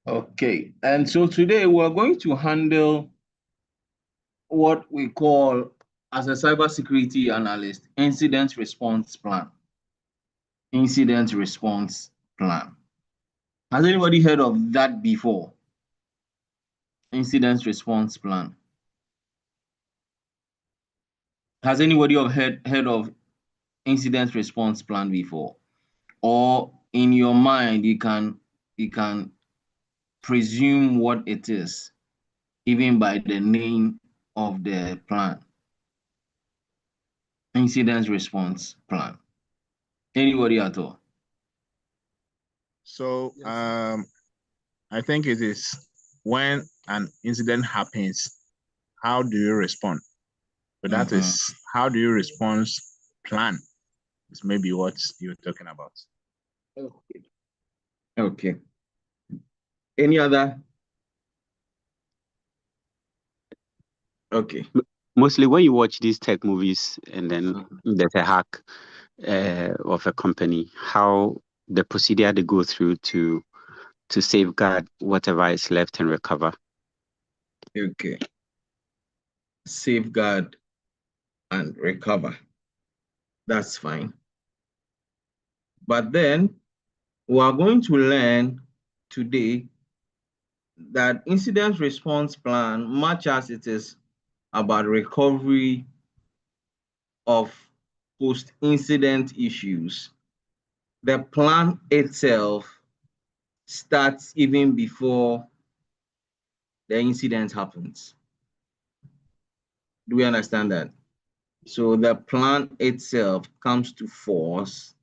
Okay, and so today we're going to handle what we call, as a cybersecurity analyst, incident response plan. Incident response plan. Has anybody heard of that before? Incident response plan. Has anybody heard of incident response plan before? Or in your mind, you can presume what it is, even by the name of the plan. Incident response plan. Anybody at all? So I think it is when an incident happens, how do you respond? But that is how do you respond plan is maybe what you're talking about. Okay. Okay. Any other? Okay. Mostly when you watch these tech movies and then there's a hack of a company, how the procedure they go through to safeguard whatever is left and recover. Okay. Safeguard and recover. That's fine. But then we are going to learn today that incident response plan, much as it is about recovery of post-incident issues, the plan itself starts even before the incident happens. Do we understand that? So the plan itself comes to force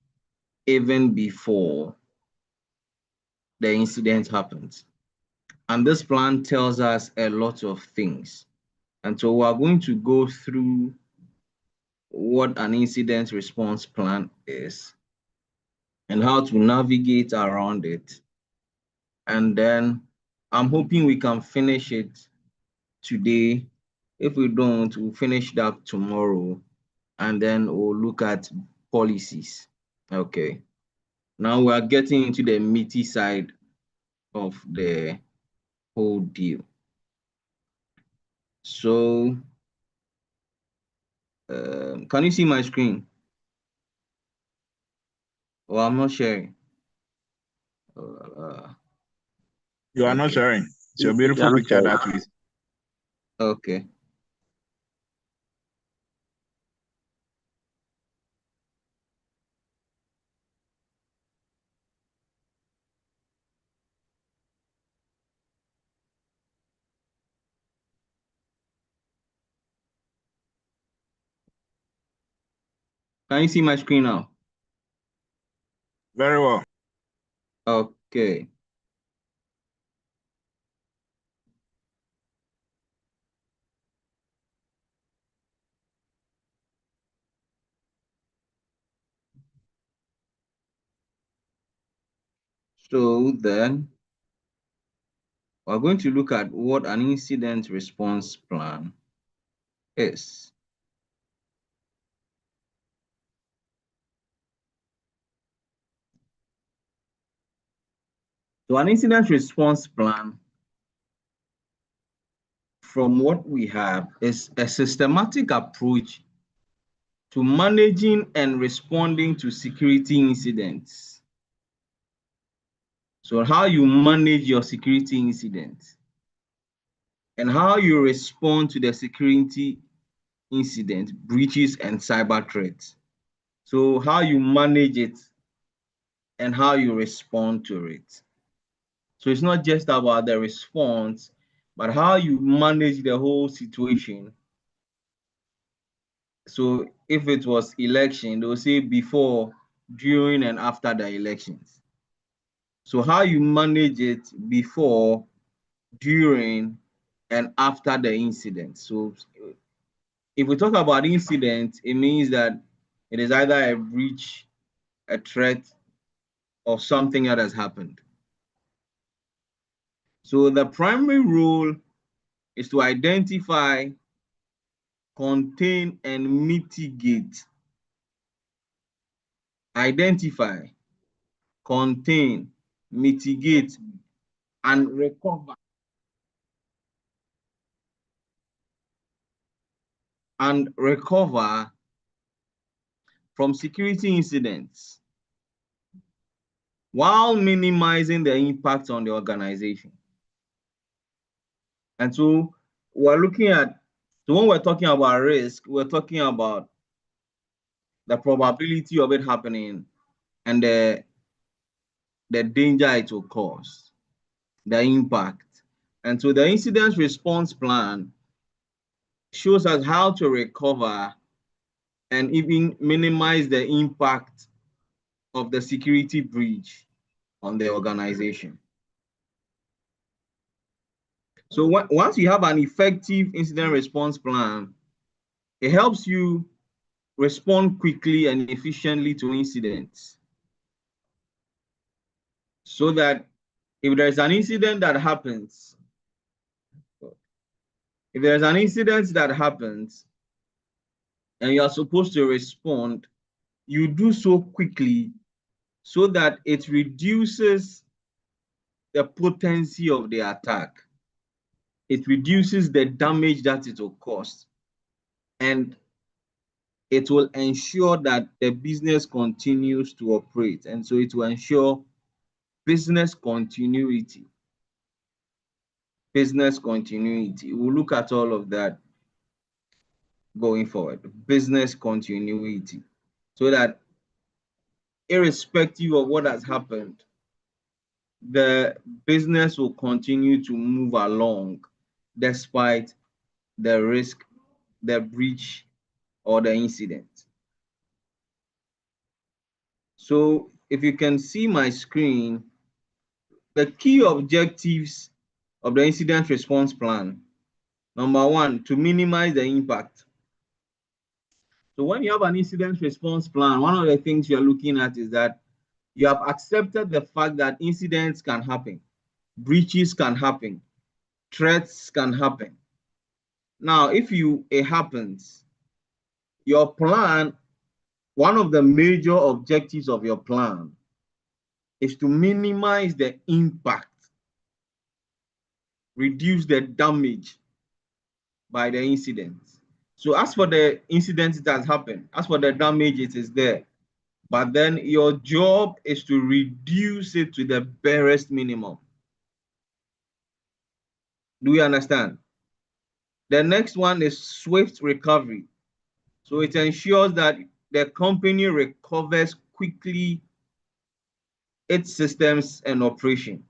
even before the incident happens. And this plan tells us a lot of things. And so we are going to go through what an incident response plan is and how to navigate around it. And then I'm hoping we can finish it today. If we don't, we'll finish that tomorrow, and then we'll look at policies. Okay. Now we are getting into the meaty side of the whole deal. So, can you see my screen? Well, I'm not sharing. You are not sharing. It's your beautiful picture that we. Okay. Can you see my screen now? Very well. Okay. So then we're going to look at what an incident response plan is. So an incident response plan, from what we have, is a systematic approach to managing and responding to security incidents. So how you manage your security incidents and how you respond to the security incident, breaches, and cyber threats. So how you manage it and how you respond to it. So it's not just about the response, but how you manage the whole situation. So if it was election, they'll say before, during, and after the elections. So how you manage it before, during, and after the incident. So if we talk about incident, it means that it is either a breach, a threat, or something that has happened. So the primary role is to identify, contain, and mitigate. Identify, contain, mitigate, and recover. And recover from security incidents while minimizing the impact on the organization. And so we're looking at, so when we're talking about risk, we're talking about the probability of it happening and the danger it will cause, the impact. And so the incident response plan shows us how to recover and even minimize the impact of the security breach on the organization. So once you have an effective incident response plan, it helps you respond quickly and efficiently to incidents, so that if there's an incident that happens, and you are supposed to respond, you do so quickly so that it reduces the potency of the attack. It reduces the damage that it will cause, and it will ensure that the business continues to operate. And so it will ensure business continuity. Business continuity. We'll look at all of that going forward. Business continuity. So that irrespective of what has happened, the business will continue to move along despite the risk, the breach, or the incident. So if you can see my screen, the key objectives of the incident response plan. Number one, to minimize the impact. So when you have an incident response plan, one of the things you're looking at is that you have accepted the fact that incidents can happen, breaches can happen, threats can happen. Now, if it happens, your plan, one of the major objectives of your plan is to minimize the impact, reduce the damage by the incident. So as for the incident that has happened, as for the damage, it is there. But then your job is to reduce it to the barest minimum. Do you understand? The next one is swift recovery. So it ensures that the company recovers quickly its systems and operation,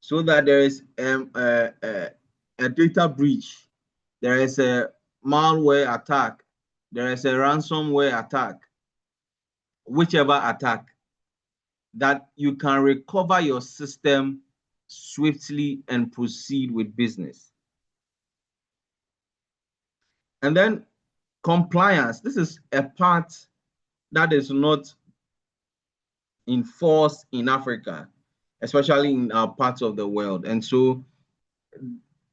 so that there is a data breach, there is a malware attack, there is a ransomware attack, whichever attack, that you can recover your system swiftly and proceed with business. And then compliance. This is a part that is not enforced in Africa, especially in our parts of the world. And so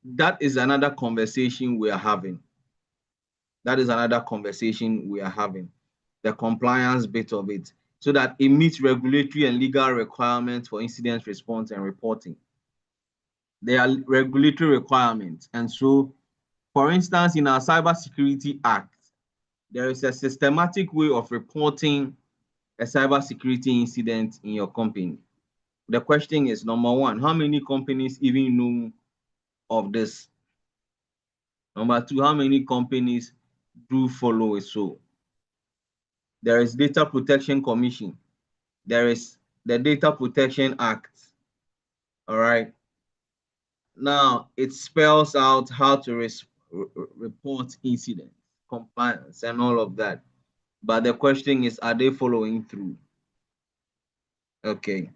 that is another conversation we are having. That is another conversation we are having, the compliance bit of it, so that it meets regulatory and legal requirements for incident response and reporting. There are regulatory requirements. And so, for instance, in our Cybersecurity Act, there is a systematic way of reporting a cybersecurity incident in your company. The question is, number one, how many companies even know of this? Number two, how many companies do follow it? So there is Data Protection Commission. There is the Data Protection Act. All right. Now it spells out how to report incidents, compliance, and all of that. But the question is, are they following through? Okay.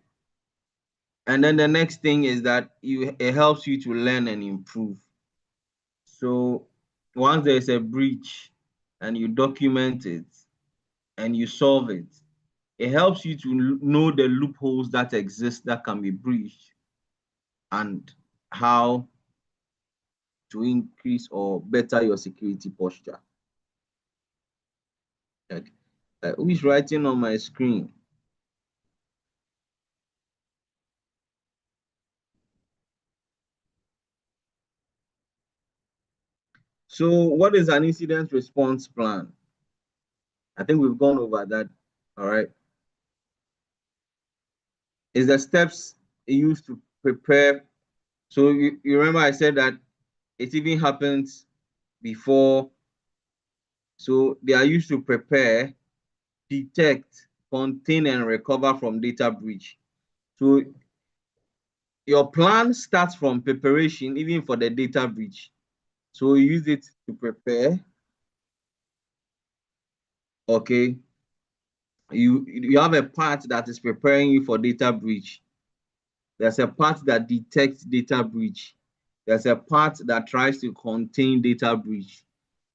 And then the next thing is that it helps you to learn and improve. So once there's a breach and you document it and you solve it, it helps you to know the loopholes that exist that can be breached and how to increase or better your security posture. Okay. Who is writing on my screen? So what is an incident response plan? I think we've gone over that. All right. Is the steps used to prepare. So you remember I said that it even happens before. So they are used to prepare, detect, contain, and recover from data breach. So your plan starts from preparation, even for the data breach. So you use it to prepare. Okay. You have a part that is preparing you for data breach. There's a part that detects data breach. There's a part that tries to contain data breach.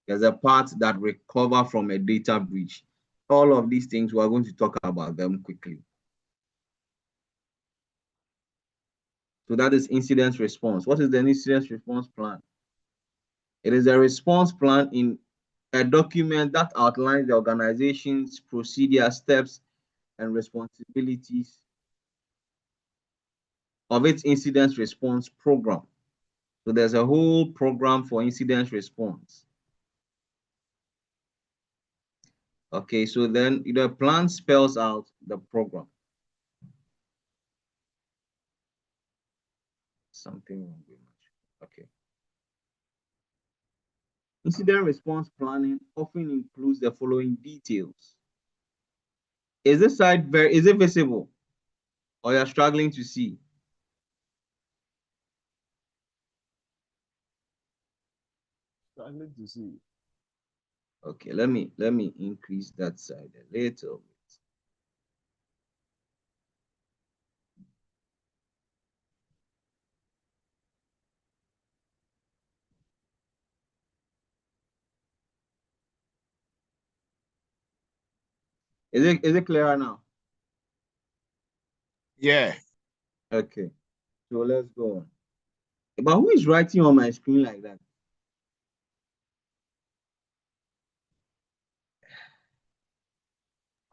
There's a part that recover from a data breach. All of these things, we are going to talk about them quickly. So that is incident response. What is the incident response plan? It is a response plan in a document that outlines the organization's procedure, steps, and responsibilities of its incident response program. So there's a whole program for incident response. Okay, so then the plan spells out the program. Something wrong with much. Okay. Incident response planning often includes the following details. Is this side is it visible, or you're struggling to see? Struggling to see. Okay, let me increase that side a little bit. Is it clearer now? Yeah. Okay, so let's go on. But who is writing on my screen like that?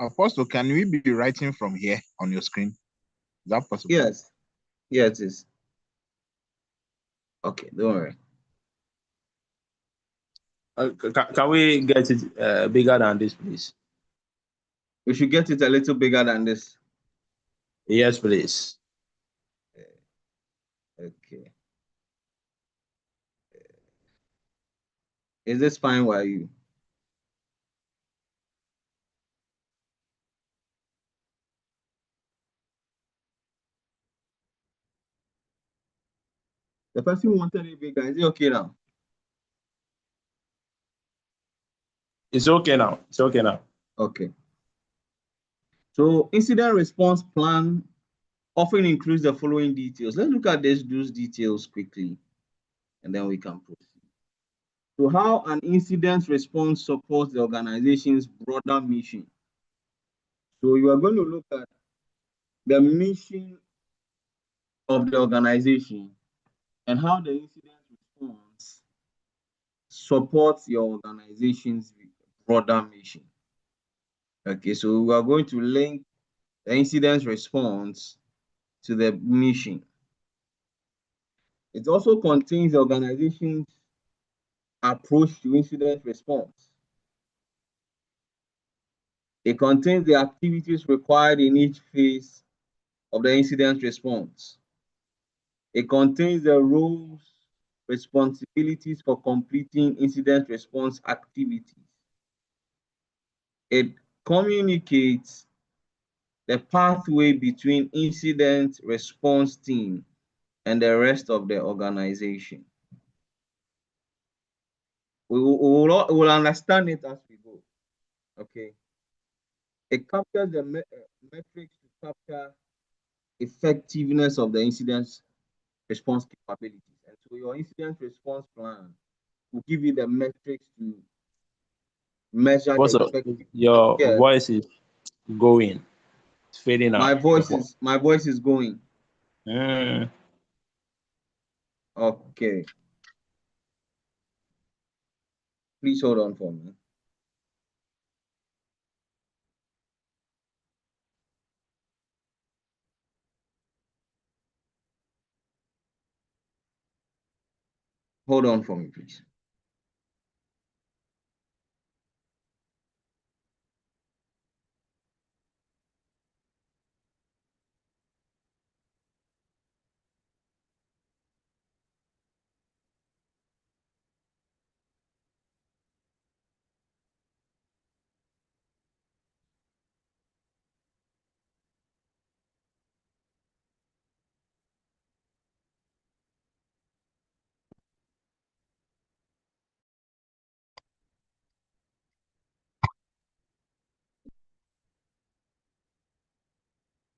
Apostle, can we be writing from here on your screen? Is that possible? Yes. Yeah, it is. Okay, don't worry. Can we get it bigger than this, please? We should get it a little bigger than this. Yes, please. Okay. Is this fine by you? The person wanted it bigger. Is it okay now? It's okay now. It's okay now. Okay. So incident response plan often includes the following details. Let's look at those details quickly, and then we can proceed. So how an incident response supports the organization's broader mission. So you are going to look at the mission of the organization and how the incident response supports your organization's broader mission. Okay, so we are going to link the incident response to the mission. It also contains the organization's approach to incident response. It contains the activities required in each phase of the incident response. It contains the roles, responsibilities for completing incident response activities. It communicates the pathway between incident response team and the rest of the organization. We will understand it as we go. Okay. It captures the metrics to capture effectiveness of the incident response capabilities. And so your incident response plan will give you the metrics to measure the Also, effectiveness. your Yes, voice is going. It's fading out. my voice is going. Mm. Okay. Please hold on for me. Hold on for me, please.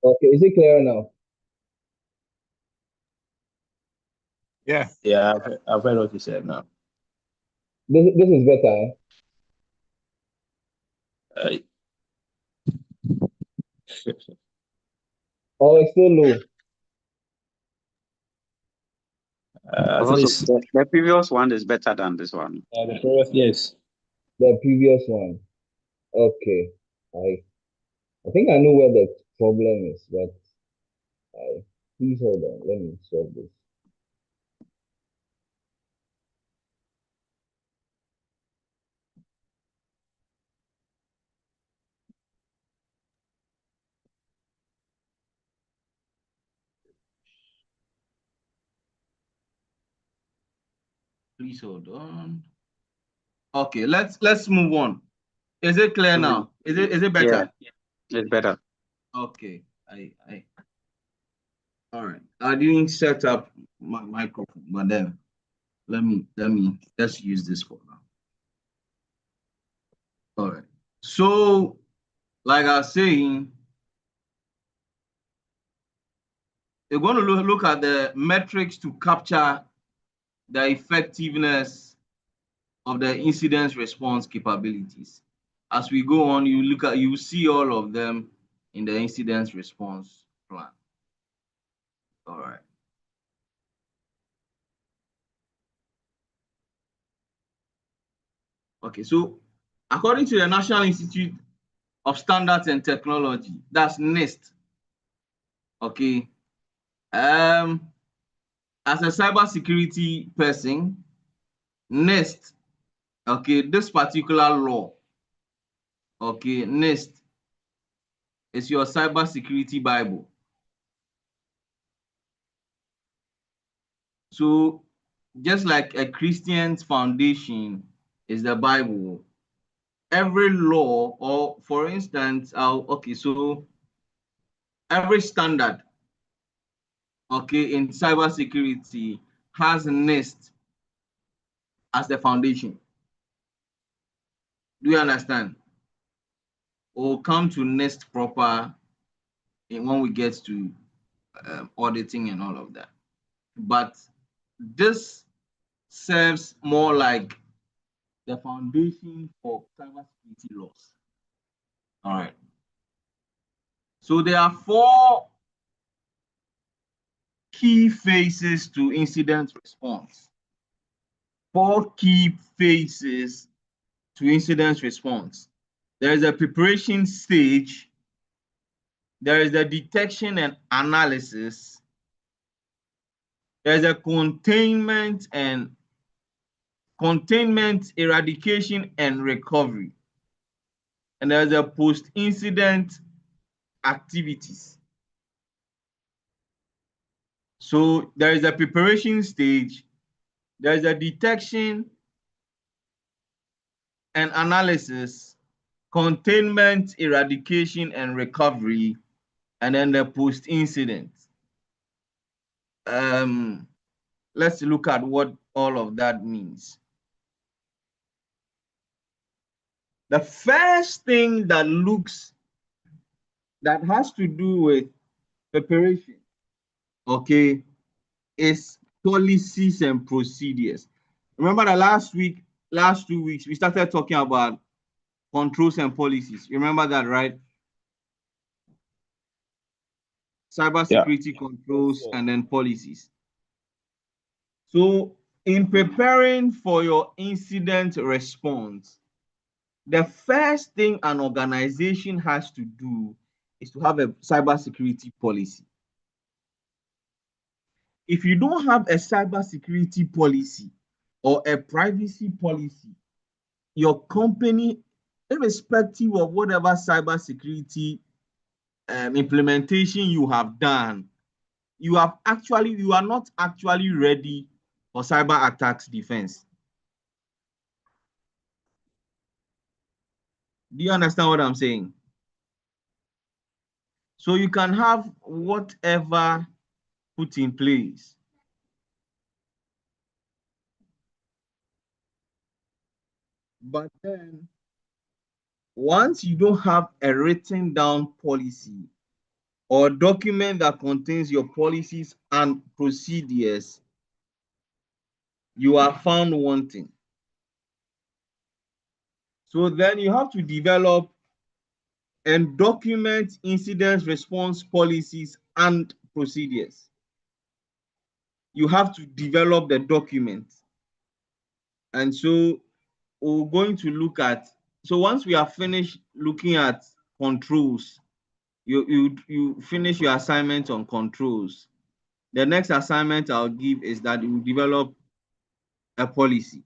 Okay, is it clear now? Yeah. Yeah, I've heard what you said now. This is better. Uh, Oh, it's still low. at Also, least the previous one is better than this one. the previous, yes. The previous one. Okay. I think I know where the problem is, but please hold on. Let me solve this. Please hold on. Okay, let's move on. Is it clear now? Is it better? Yeah, it's better. Okay. All right. I didn't set up my microphone, but then let's use this for now. All right. So, like I was saying, we're going to look at the metrics to capture the effectiveness of the incident response capabilities. As we go on, you see all of them in the incident response plan. All right. Okay, so according to the National Institute of Standards and Technology, that's NIST. Okay. As a cybersecurity person, NIST, okay, this particular law, okay, NIST is your cybersecurity Bible. So just like a Christian's foundation is the Bible, every law, or for instance, okay, so every standard, okay, in cybersecurity has NIST as the foundation. Do you understand? We'll come to NIST proper when we get to auditing and all of that. But this serves more like the foundation for cybersecurity laws. All right. So there are 4 key phases to incident response. 4 key phases to incident response. There is a preparation stage. There is the detection and analysis. There's a containment, eradication, and recovery. And there's a post-incident activities. So there is a preparation stage, there is a detection and analysis, containment, eradication, and recovery, and then the post-incident. Let's look at what all of that means. The first thing that has to do with preparation, okay, is policies and procedures. Remember that last 2 weeks, we started talking about controls and policies. Remember that, right? Cybersecurity controls and then policies. So in preparing for your incident response, the first thing an organization has to do is to have a cybersecurity policy. If you don't have a cybersecurity policy or a privacy policy, your company, irrespective of whatever cybersecurity implementation you have done, you are not actually ready for cyber attacks defense. Do you understand what I'm saying? So you can have whatever put in place, but then once you don't have a written down policy or document that contains your policies and procedures, you are found wanting. So then you have to develop and document incident response policies and procedures. You have to develop the document. And so we're going to look at, so once we are finished looking at controls, you finish your assignment on controls. The next assignment I'll give is that you develop a policy,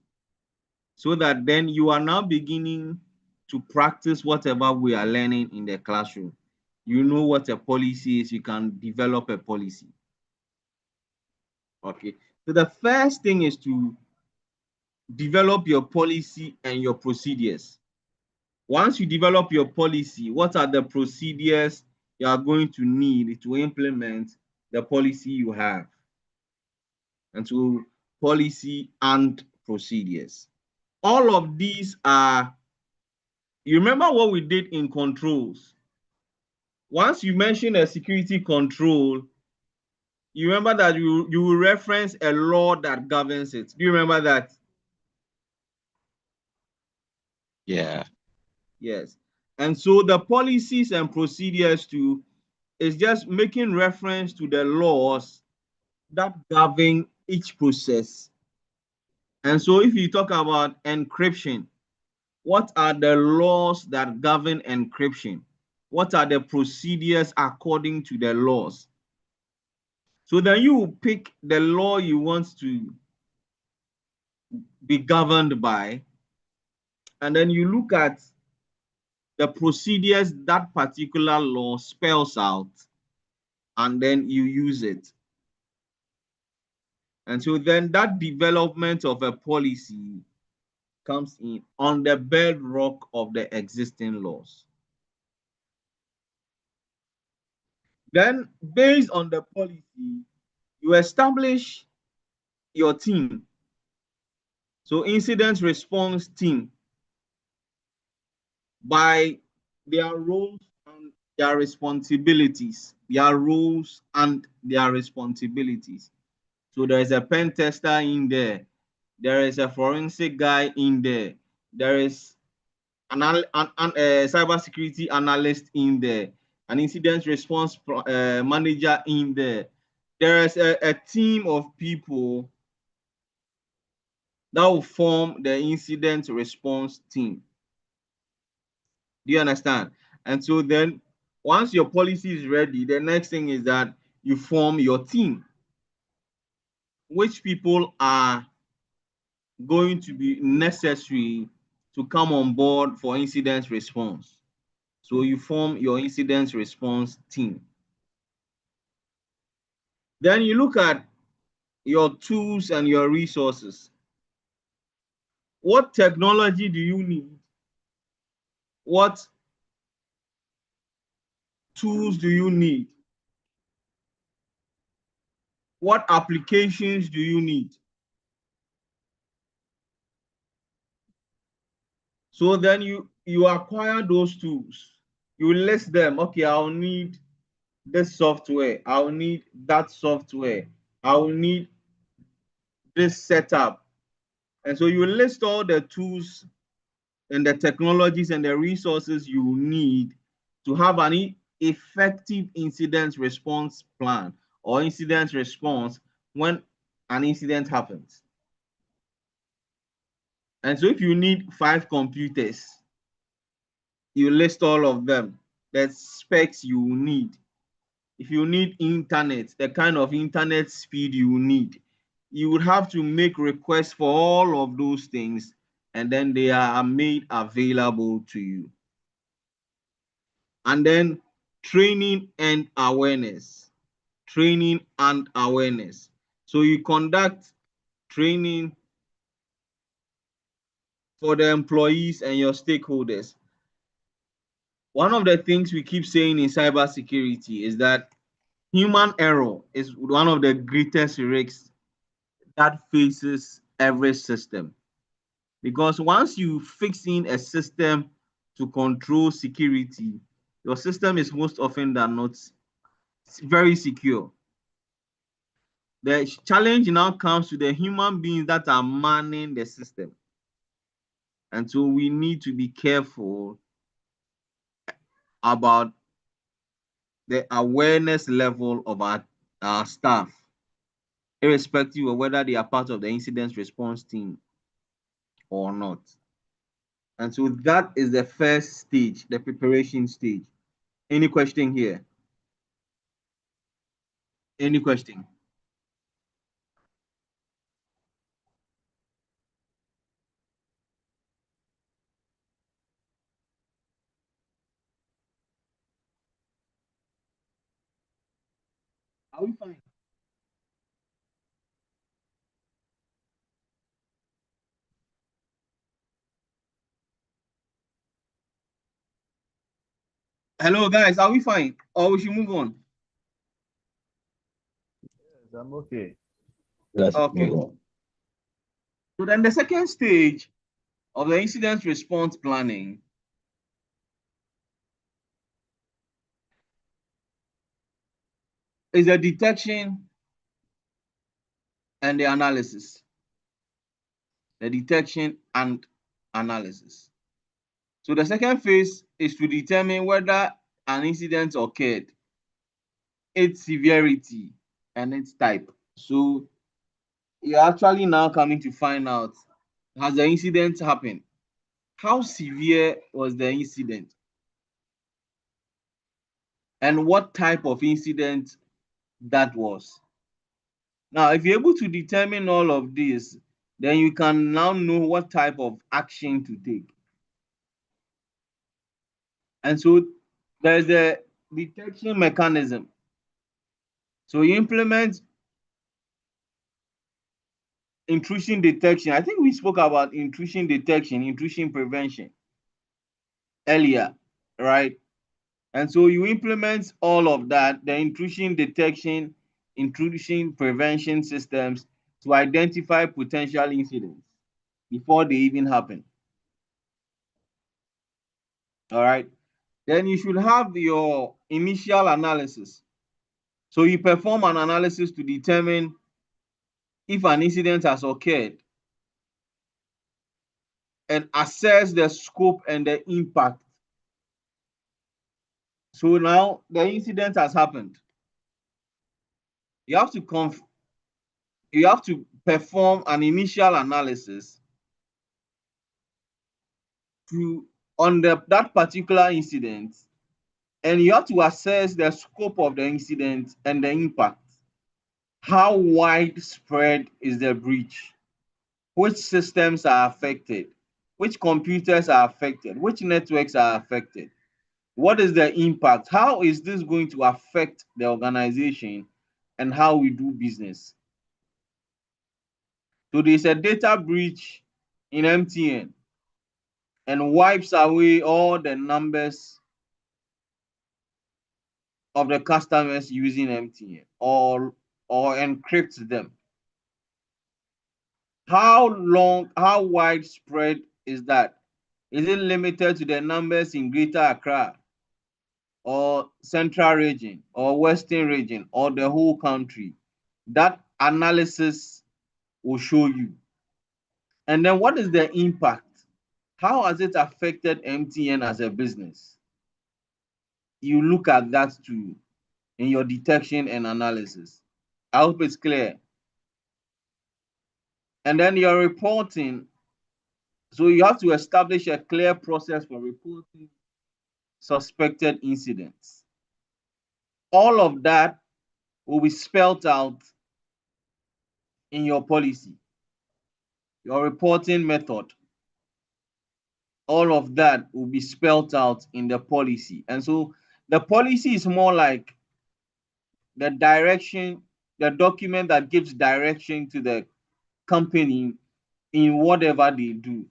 so that then you are now beginning to practice whatever we are learning in the classroom. You know what a policy is, you can develop a policy. Okay, so the first thing is to develop your policy and your procedures. Once you develop your policy, what are the procedures you are going to need to implement the policy you have? And so policy and procedures. All of these are, you remember what we did in controls. Once you mention a security control, you remember that you will reference a law that governs it. Do you remember that? Yeah. Yes. And so the policies and procedures too is just making reference to the laws that govern each process. And so if you talk about encryption, what are the laws that govern encryption? What are the procedures according to the laws? So then you pick the law you want to be governed by, and then you look at the procedures that particular law spells out, and then you use it. And so then that development of a policy comes in on the bedrock of the existing laws. Then, based on the policy, you establish your team. So, incident response team, by their roles and their responsibilities. Their roles and their responsibilities. So, there is a pen tester in there. There is a forensic guy in there. There is a cybersecurity analyst in there, an incident response manager in there. There is a team of people that will form the incident response team. Do you understand? And so then once your policy is ready, the next thing is that you form your team. Which people are going to be necessary to come on board for incident response? So you form your incident response team. Then you look at your tools and your resources. What technology do you need? What tools do you need? What applications do you need? So then you acquire those tools. You list them. Okay, I'll need this software. I'll need that software. I'll need this setup. And so you list all the tools and the technologies and the resources you need to have an effective incident response plan or incident response when an incident happens. And so if you need 5 computers, you list all of them, the specs you need. If you need internet, the kind of internet speed you need, you would have to make requests for all of those things, and then they are made available to you. And then training and awareness. Training and awareness. So you conduct training for the employees and your stakeholders. One of the things we keep saying in cybersecurity is that human error is one of the greatest risks that faces every system. Because once you fix in a system to control security, your system is most often than not very secure. The challenge now comes to the human beings that are manning the system. And so we need to be careful about the awareness level of our staff, irrespective of whether they are part of the incident response team or not. And so that is the first stage, the preparation stage. Any question here? Any question? Are we fine? Hello, guys. Are we fine? Or we should move on? Yes, I'm okay. Let's Okay. move on. So then the second stage of the incident response planning is the detection and the analysis. The detection and analysis. So the second phase is to determine whether an incident occurred, its severity, and its type. So you're actually now coming to find out, has the incident happened? How severe was the incident? And what type of incident that was? Now, if you're able to determine all of this, then you can now know what type of action to take. And so there's the detection mechanism. So you implement intrusion detection. I think we spoke about intrusion detection, intrusion prevention earlier, right? And so you implement all of that, the intrusion detection, intrusion prevention systems to identify potential incidents before they even happen. All right. Then you should have your initial analysis. So you perform an analysis to determine if an incident has occurred and assess the scope and the impact. So now the incident has happened. You have to perform an initial analysis on that particular incident, and you have to assess the scope of the incident and the impact. How widespread is the breach? Which systems are affected? Which computers are affected? Which networks are affected? What is the impact? How is this going to affect the organization and how we do business? So there's a data breach in MTN and wipes away all the numbers of the customers using MTN or encrypts them. How widespread is that? Is it limited to the numbers in Greater Accra or Central Region or Western Region or the whole country? That analysis will show you. And then what is the impact? How has it affected MTN as a business? You look at that too in your detection and analysis. I hope it's clear. And then your reporting. So you have to establish a clear process for reporting suspected incidents. All of that will be spelled out in your policy, your reporting method. All of that will be spelled out in the policy. And so the policy is more like the direction, the document that gives direction to the company in whatever they do.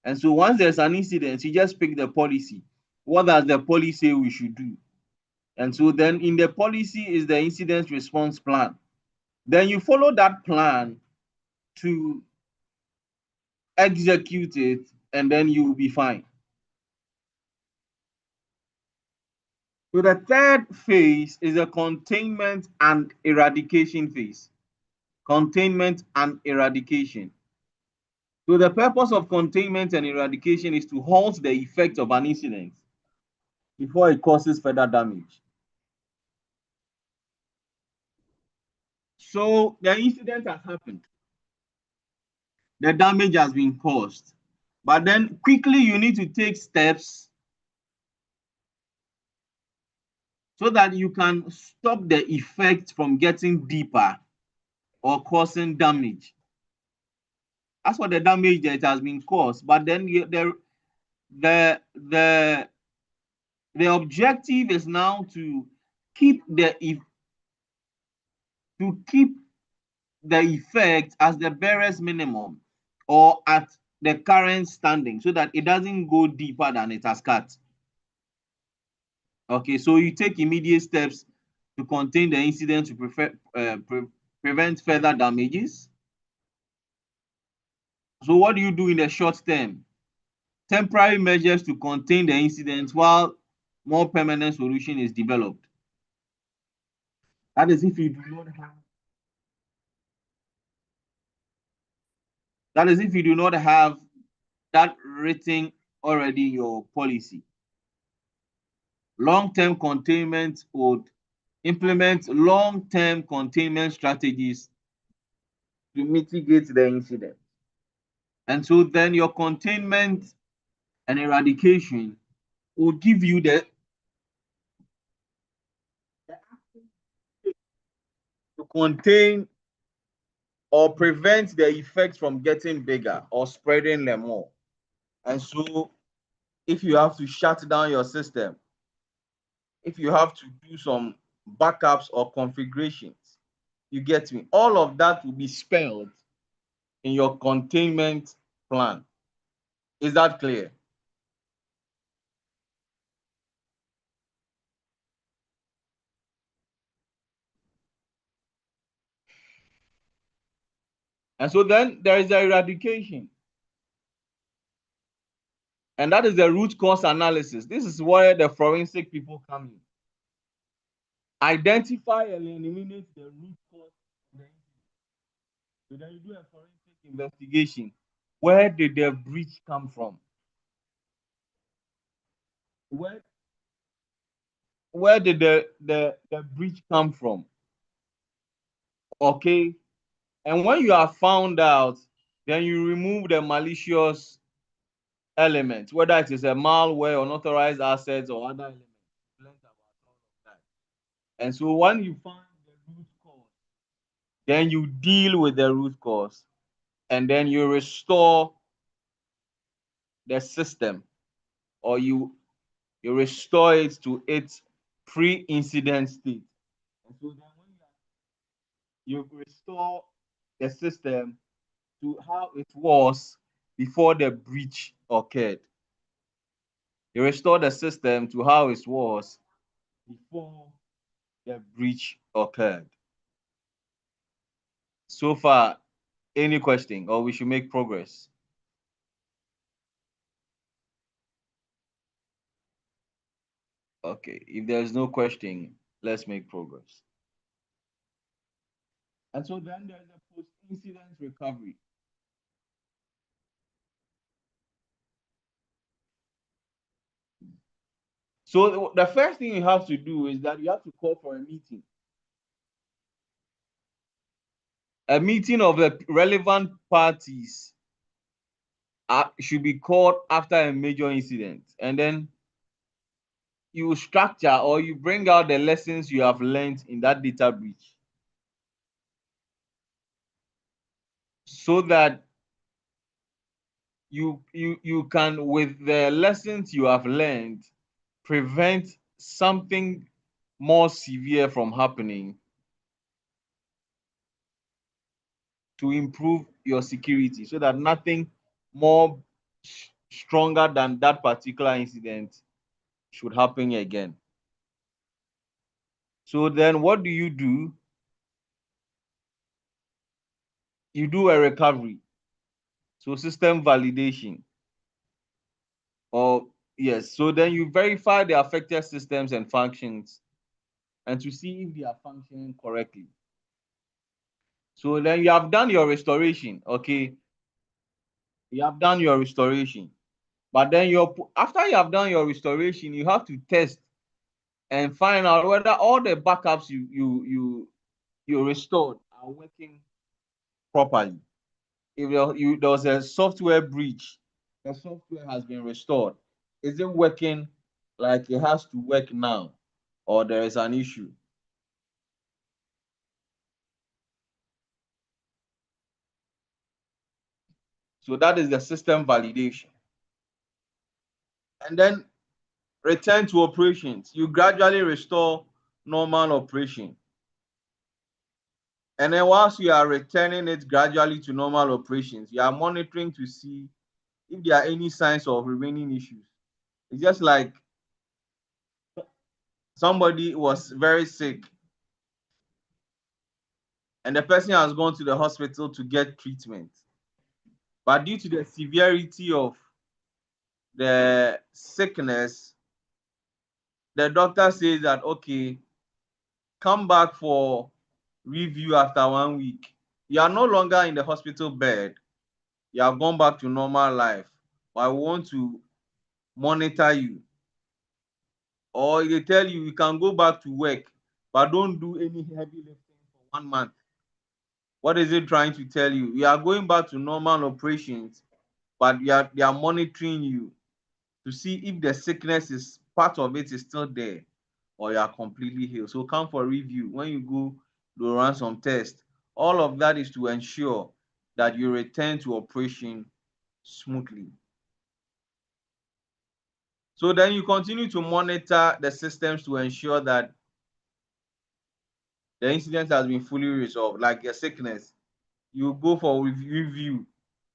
And so once there's an incident, you just pick the policy. What does the policy say we should do? And so then in the policy is the incident response plan. Then you follow that plan to execute it, and then you will be fine. So the third phase is a containment and eradication phase. Containment and eradication. So the purpose of containment and eradication is to halt the effect of an incident before it causes further damage. So the incident has happened. The damage has been caused. But then quickly you need to take steps so that you can stop the effect from getting deeper or causing damage. As for the damage that has been caused, but then the objective is now to keep the effect as the barest minimum or at the current standing so that it doesn't go deeper than it has cut. Okay, so you take immediate steps to contain the incident to prevent further damages. So what do you do in the short term? Temporary measures to contain the incident while more permanent solution is developed. That is if you do not have that written already in your policy. Long-term containment would implement long-term containment strategies to mitigate the incident. And so then your containment and eradication will give you the to contain or prevent the effects from getting bigger or spreading them more. And so if you have to shut down your system, if you have to do some backups or configurations, you get me, all of that will be spelled in your containment plan. Is that clear? And so then there is the eradication. And that is the root cause analysis. This is where the forensic people come in. Identify and eliminate the root cause of the incident. So then you do a forensic investigation. Where did the breach come from? Where did the breach come from? Okay. And when you have found out, then you remove the malicious element, whether it is a malware, unauthorized assets, or other elements. And so when you find the root cause, then you deal with the root cause, and then you restore the system, or you restore it to its pre-incident state. And so then when you restore the system to how it was before the breach occurred. You restore the system to how it was before the breach occurred. So far, any question, or we should make progress? Okay, if there's no question, let's make progress. And so then there's a post-incident recovery. So the first thing you have to do is that you have to call for a meeting. A meeting of the relevant parties should be called after a major incident. And then you structure or you bring out the lessons you have learned in that data breach, so that you can, with the lessons you have learned, prevent something more severe from happening to improve your security, so that nothing more stronger than that particular incident should happen again. So then what do? You do a recovery. So system validation, or Yes, so then you verify the affected systems and functions and to see if they are functioning correctly. So then you have done your restoration, okay? You have done your restoration. But then after you have done your restoration, you have to test and find out whether all the backups you restored are working properly. If there was a software breach, the software has been restored. Is it working like it has to work now, or there is an issue? So that is the system validation. And then return to operations. You gradually restore normal operation. And then once you are returning it gradually to normal operations, you are monitoring to see if there are any signs of remaining issues. It's just like somebody was very sick and the person has gone to the hospital to get treatment. But due to the severity of the sickness, the doctor says that, okay, come back for review after 1 week. You are no longer in the hospital bed. You have gone back to normal life. But I want to monitor you. Or they tell you can go back to work, but don't do any heavy lifting for 1 month. What is it trying to tell you? You are going back to normal operations, but they are monitoring you to see if the sickness is part of it is still there or you are completely healed. So come for review. When you go to run some tests, all of that is to ensure that you return to operation smoothly. So then you continue to monitor the systems to ensure that the incident has been fully resolved. Like a sickness, you go for review,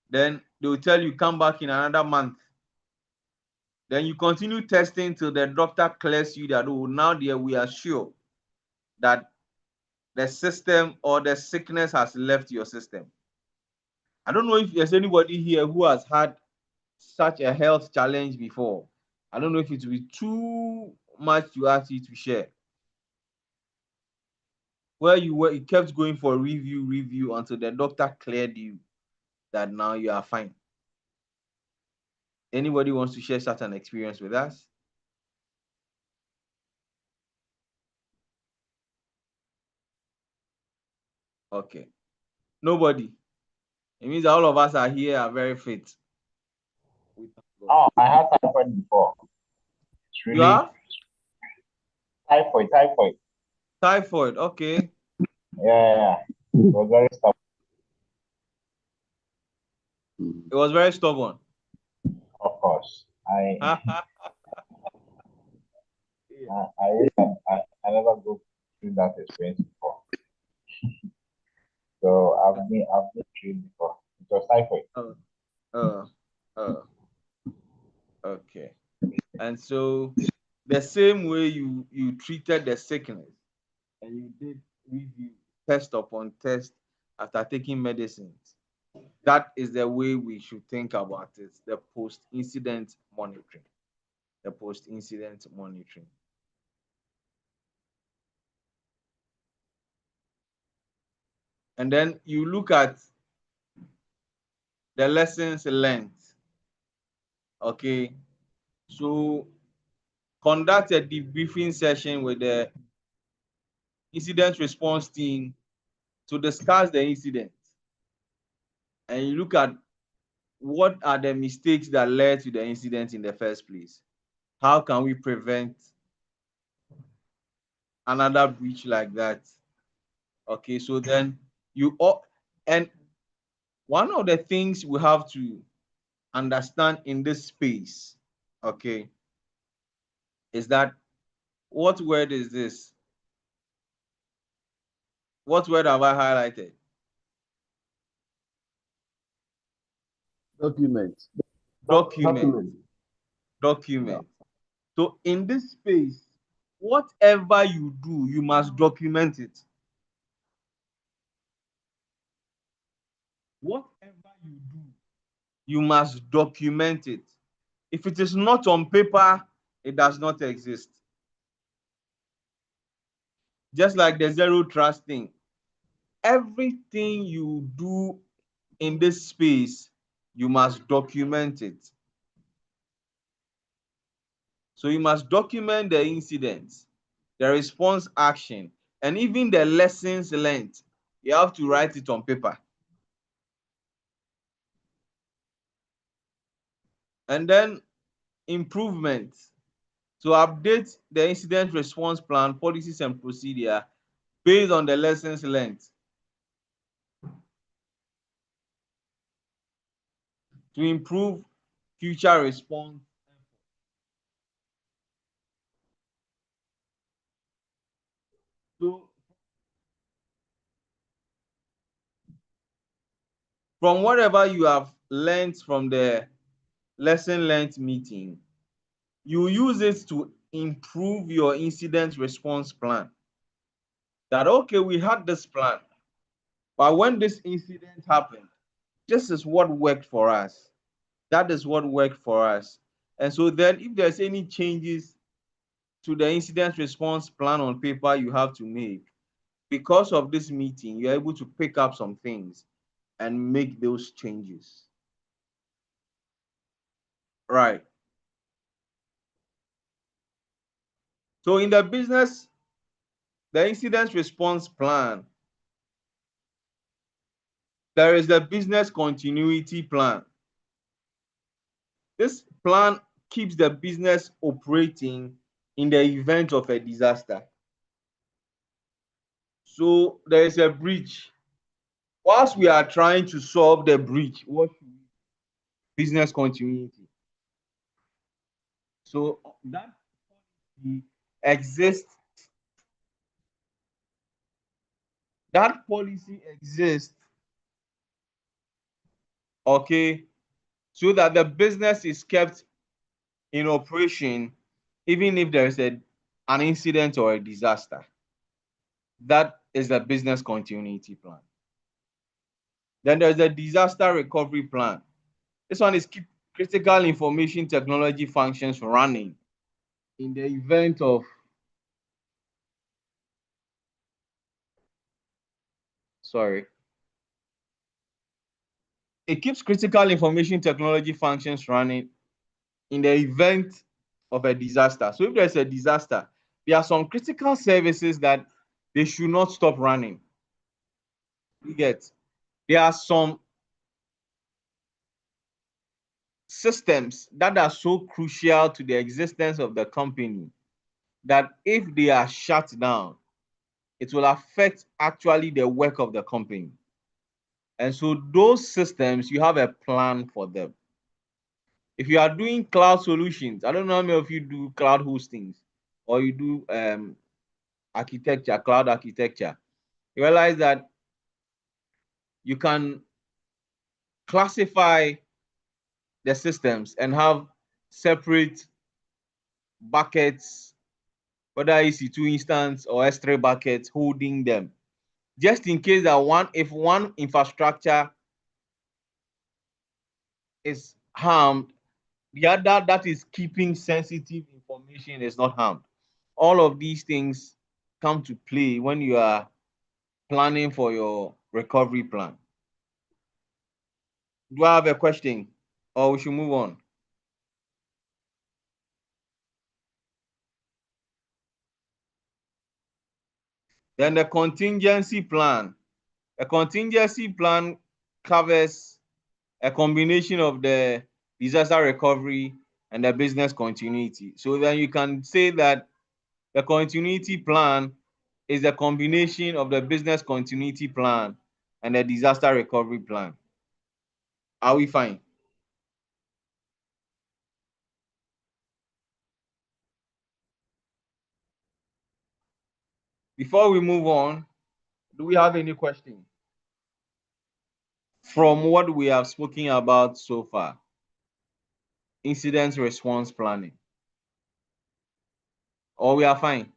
then they will tell you come back in another month. Then you continue testing till the doctor clears you that, oh, now we are sure that the system or the sickness has left your system. I don't know if there's anybody here who has had such a health challenge before. I don't know if it will be too much to ask you to share. Where you kept going for review until the doctor cleared you that now you are fine. Anybody wants to share such an experience with us? Okay. Nobody. It means all of us are here are very fit. Oh, I had typhoid before. It's really, you are? Typhoid. Typhoid, okay. Yeah. It was very stubborn. It was very stubborn. Of course. I never go through that experience before. So I've been through it before. It was typhoid. Okay. And so the same way you treated the sickness and you did review test upon test after taking medicines, that is the way we should think about it, the post-incident monitoring. The post-incident monitoring. And then you look at the lessons learned. Okay. So conduct a debriefing session with the incident response team to discuss the incident. And you look at what are the mistakes that led to the incident in the first place. How can we prevent another breach like that? Okay, so then and one of the things we have to understand in this space, okay, is that what word is this? What word have I highlighted? Document. Document. So in this space, whatever you do, you must document it. Whatever you do, you must document it. If it is not on paper, it does not exist. Just like the zero trust thing. Everything you do in this space, you must document it. So you must document the incidents, the response action, and even the lessons learned. You have to write it on paper. And then improvements. So update the incident response plan, policies, and procedure based on the lessons learned to improve future response. So from whatever you have learned from the lesson learned meeting, you use it to improve your incident response plan. That, okay, we had this plan, but when this incident happened, this is what worked for us. That is what worked for us. And so then if there's any changes to the incident response plan on paper you have to make, because of this meeting, you're able to pick up some things and make those changes. Right. So in the business, the incident response plan, there is the business continuity plan. This plan keeps the business operating in the event of a disaster. So there is a breach. Whilst we are trying to solve the breach, what should we do? Business continuity. So that policy exists. That policy exists, okay, so that the business is kept in operation even if there is an incident or a disaster. That is the business continuity plan. Then there's a disaster recovery plan. This one is keep critical information technology functions running in the event of it keeps critical information technology functions running in the event of a disaster. So if there's a disaster, there are some critical services that they should not stop running. You get, there are some systems that are so crucial to the existence of the company that if they are shut down, it will affect actually the work of the company. And so those systems, you have a plan for them. If you are doing cloud solutions, I don't know how many of you do cloud hostings or you do architecture, cloud architecture, you realize that you can classify the systems and have separate buckets, whether EC2 instance or S3 buckets holding them, just in case that if one infrastructure is harmed, the other that is keeping sensitive information is not harmed. All of these things come to play when you are planning for your recovery plan. Do I have a question or we should move on? Then the contingency plan. A contingency plan covers a combination of the disaster recovery and the business continuity. So then you can say that the continuity plan is a combination of the business continuity plan and the disaster recovery plan. Are we fine? Before we move on, do we have any questions from what we have spoken about so far? Incident response planning. Or we are fine?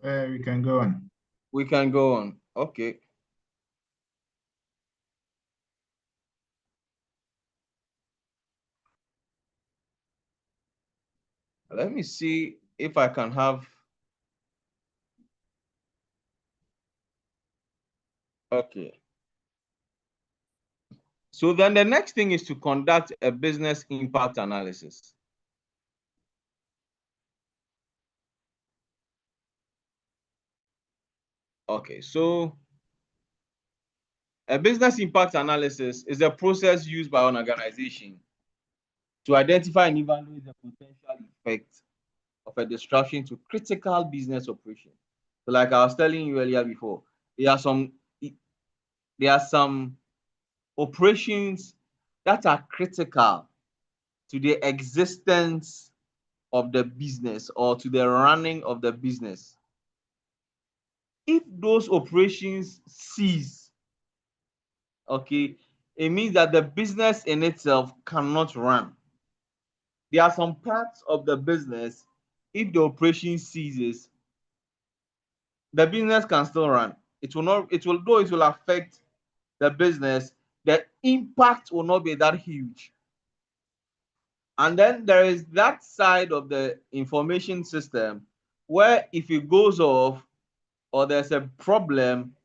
We can go on. We can go on. Okay. Let me see if I can have. Okay. So then the next thing is to conduct a business impact analysis. Okay, so a business impact analysis is a process used by an organization to identify and evaluate the potential effect of a disruption to critical business operations. So like I was telling you earlier before, there are some operations that are critical to the existence of the business or to the running of the business. If those operations cease, okay, it means that the business in itself cannot run. There are some parts of the business, if the operation ceases, the business can still run. It will not, it will, though it will affect the business, the impact will not be that huge. And then there is that side of the information system where if it goes off or there's a problem,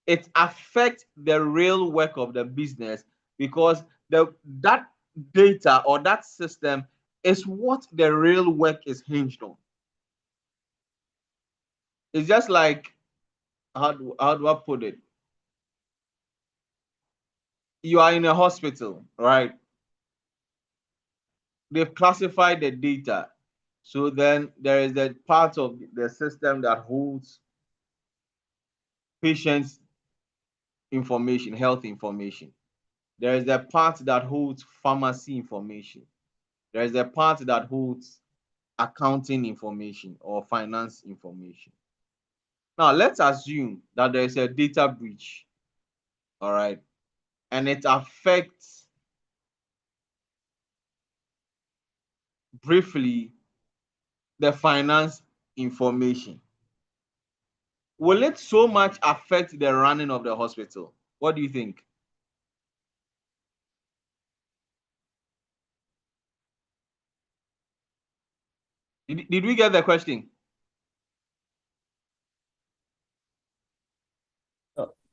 it affects the real work of the business because that data or that system is what the real work is hinged on. It's just like, how do I put it? You are in a hospital, right? They've classified the data. So then there is a part of the system that holds patients' information, health information. There is a part that holds pharmacy information. There is a part that holds accounting information or finance information. Now, let's assume that there is a data breach, all right, and it affects briefly the finance information. Will it so much affect the running of the hospital? What do you think? Did we get the question?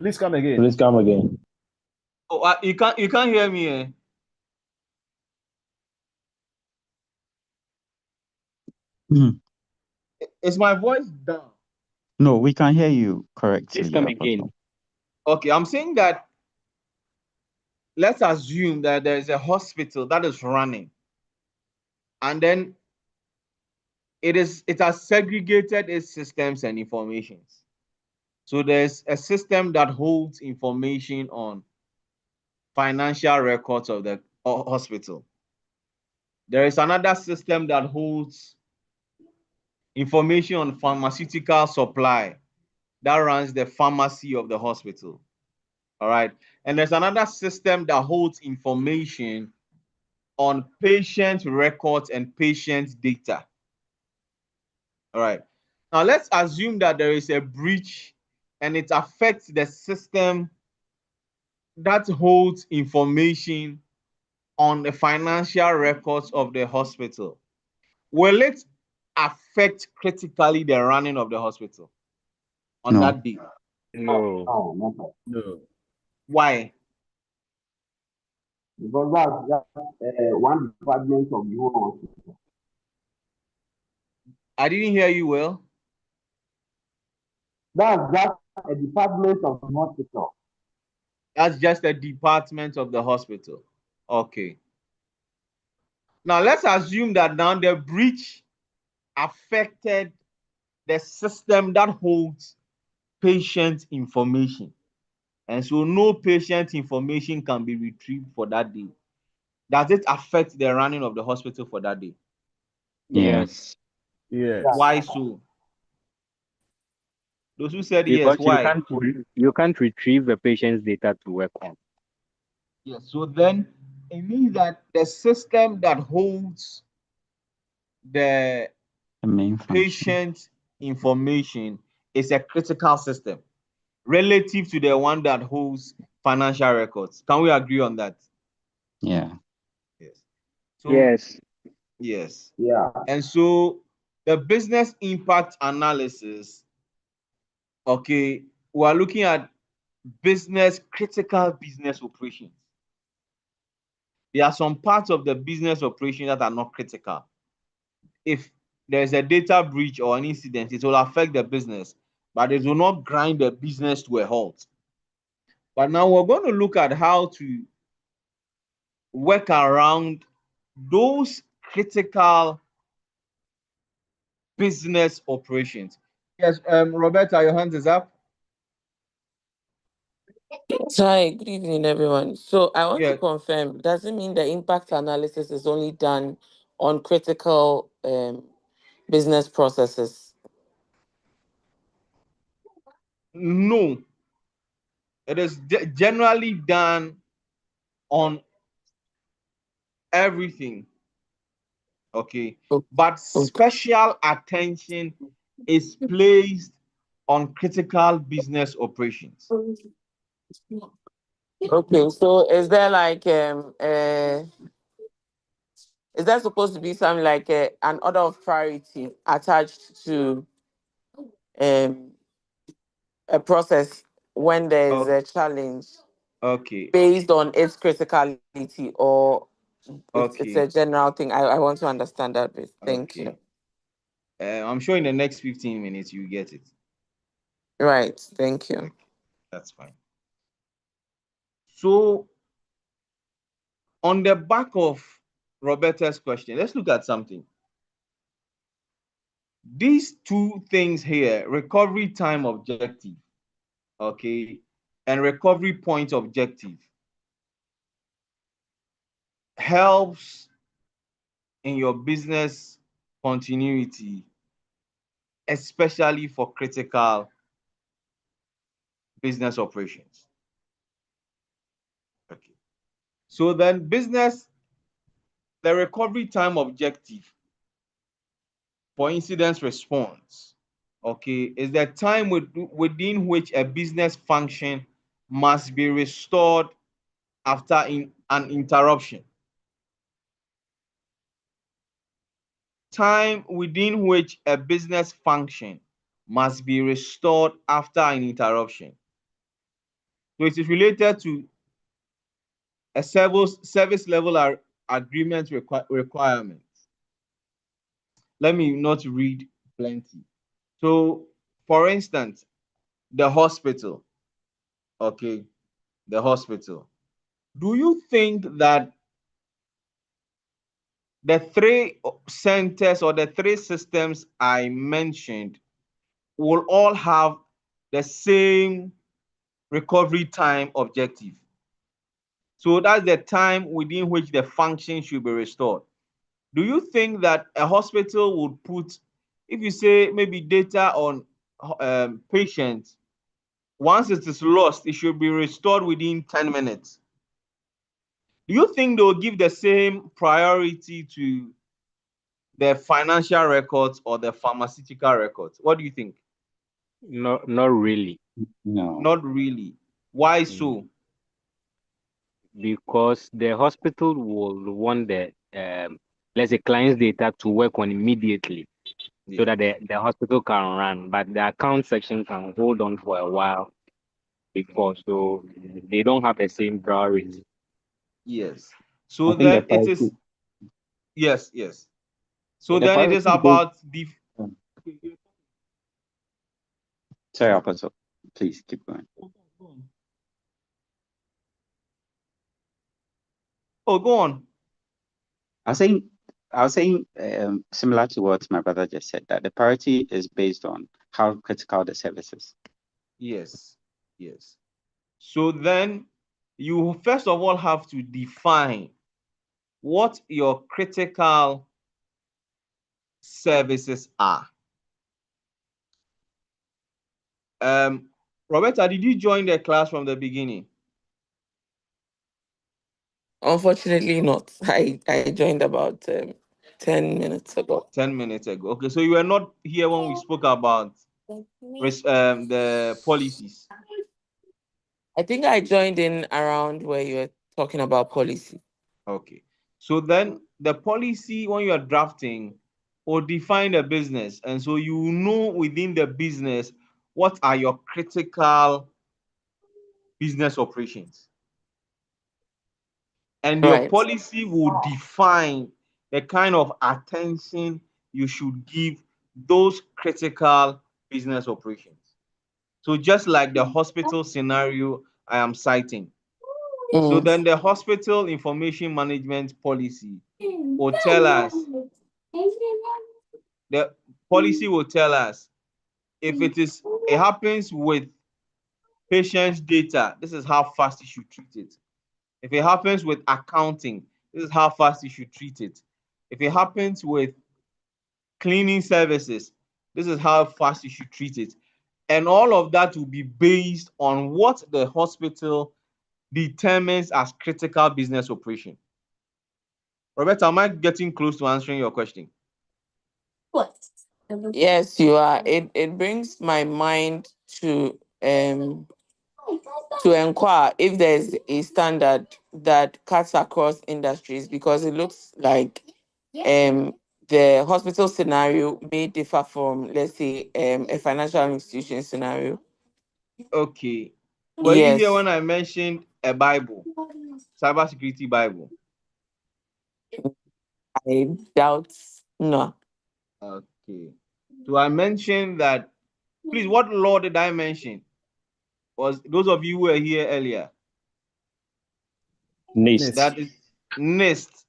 Please come again. Please come again. Oh, you can't hear me. Is my voice down? No, we can hear you correctly. Please come again. Okay, I'm saying that let's assume that there is a hospital that is running, and then it has segregated its systems and informations. So there's a system that holds information on financial records of the hospital. There is another system that holds information on pharmaceutical supply that runs the pharmacy of the hospital. All right. And there's another system that holds information on patient records and patient data. All right. Now let's assume that there is a breach and it affects the system that holds information on the financial records of the hospital. Will it affect critically the running of the hospital on that day? No. No. Why? Because that's one department of the whole hospital. I didn't hear you well. That's just a department of the hospital. That's just a department of the hospital. Okay. Now let's assume that now the breach affected the system that holds patient information. And so no patient information can be retrieved for that day. Does it affect the running of the hospital for that day? Yes. Yes. Why so? Those who said Because yes, why? you can't retrieve the patient's data to work on. Yes, so then it means that the system that holds the The main function. patient information is a critical system. relative to the one that holds financial records. Can we agree on that? Yeah. Yes. So, Yes. yes. Yeah. And so the business impact analysis, okay, we are looking at critical business operations. There are some parts of the business operation that are not critical. If there's a data breach or an incident, it will affect the business, but it will not grind the business to a halt. But now we're going to look at how to work around those critical business operations. Yes, Roberta, your hand is up. Hi, good evening, everyone. So I want to Yeah, confirm, does it mean the impact analysis is only done on critical business processes? no, it is generally done on everything. Okay, O- but Okay. special attention is placed on critical business operations. Okay, so is there like is there supposed to be something like an order of priority attached to um a process when there is Oh, a challenge okay, based on its criticality, or it's a okay, general thing? I want to understand that bit. Thank okay. you. I'm sure in the next 15 minutes you get it. Right, thank you. That's fine. So, on the back of Roberta's question, let's look at something. These two things here, recovery time objective, okay, and recovery point objective, helps in your business continuity, especially for critical business operations. Okay. So then the recovery time objective for incident response, okay, is the time within which a business function must be restored after an interruption. Time within which a business function must be restored after an interruption. So it is related to a service level agreement requirement. Let me not read plenty. So, for instance, the hospital, okay, the hospital. Do you think that the three centers or the three systems I mentioned will all have the same recovery time objective? So that's the time within which the function should be restored. Do you think that a hospital would put, if you say maybe data on patients, once it is lost, it should be restored within 10 minutes? Do you think they'll give the same priority to the financial records or the pharmaceutical records? What do you think? Not really. No. Not really. Why so? Because the hospital will want the let's say client's data to work on immediately so that the hospital can run, but the account section can hold on for a while before, so they don't have the same priority. Yes. So I think the then it is, priority, yes, yes. So the then it priority is goes, about the, sorry, Apostle, please keep going. oh, go on. I was saying similar to what my brother just said, that the priority is based on how critical the service is. Yes, yes. So then you first of all have to define what your critical services are. Roberta, did you join the class from the beginning? Unfortunately not. I joined about 10 minutes ago. 10 minutes ago. Okay, so you were not here when we spoke about the policies. I think I joined in around where you were talking about policy. Okay. So then the policy, when you are drafting, will define the business. And so you know within the business what are your critical business operations. And your Right. policy will define the kind of attention you should give those critical business operations. So just like the hospital scenario I am citing. So then the hospital information management policy will tell us, the policy will tell us if it happens with patient's data, this is how fast you should treat it. If it happens with accounting, this is how fast you should treat it. If it happens with cleaning services, this is how fast you should treat it. And all of that will be based on what the hospital determines as critical business operation. Roberta, am I getting close to answering your question? Yes, you are. It brings my mind to inquire if there's a standard that cuts across industries, because it looks like the hospital scenario may differ from, let's say, a financial institution scenario. Okay. Were you here when I mentioned a Bible, cybersecurity Bible? I doubt no. Okay. So I mentioned that, please, what law did I mention? Was those of you who were here earlier? NIST. That is NIST.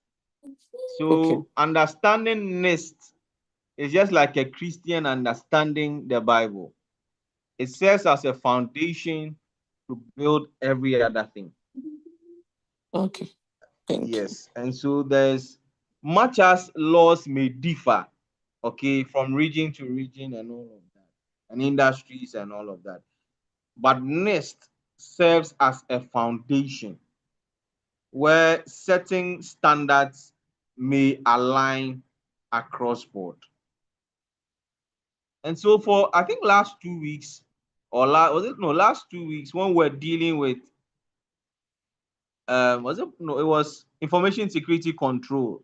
So understanding NIST is just like a Christian understanding the Bible. It serves as a foundation to build every other thing. Okay. Yes. And so there's much as laws may differ, okay, from region to region and all of that, and industries and all of that. But NIST serves as a foundation where certain standards may align across board. And so for, I think, last 2 weeks, or last 2 weeks, when we're dealing with, it was information security control,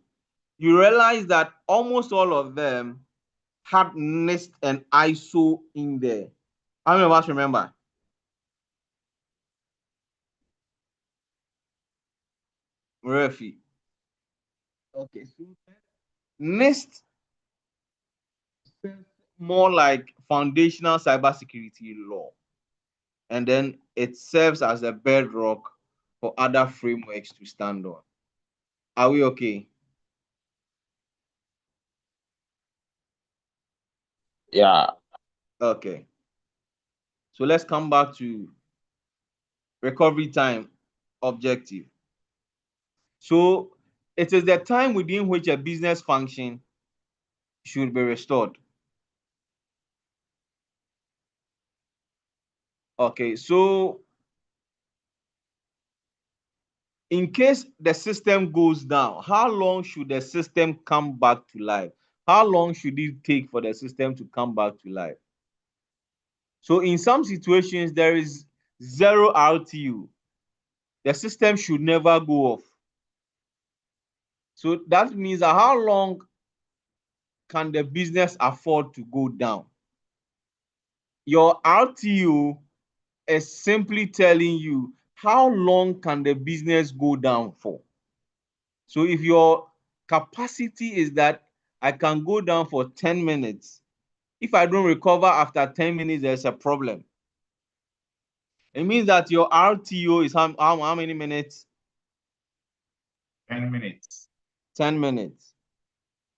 you realize that almost all of them had NIST and ISO in there. How many of us remember? Murphy. Okay, so NIST more like foundational cybersecurity law, and then it serves as a bedrock for other frameworks to stand on. Are we okay? Yeah. Okay. So let's come back to recovery time objective. So it is the time within which a business function should be restored. Okay, so in case the system goes down, how long should the system come back to life? How long should it take for the system to come back to life? So in some situations, there is zero RTU. The system should never go off. So that means that how long can the business afford to go down? Your RTU is simply telling you how long can the business go down for. So if your capacity is that I can go down for 10 minutes, if I don't recover after 10 minutes, there's a problem. It means that your RTO is how many minutes? 10 minutes. 10 minutes.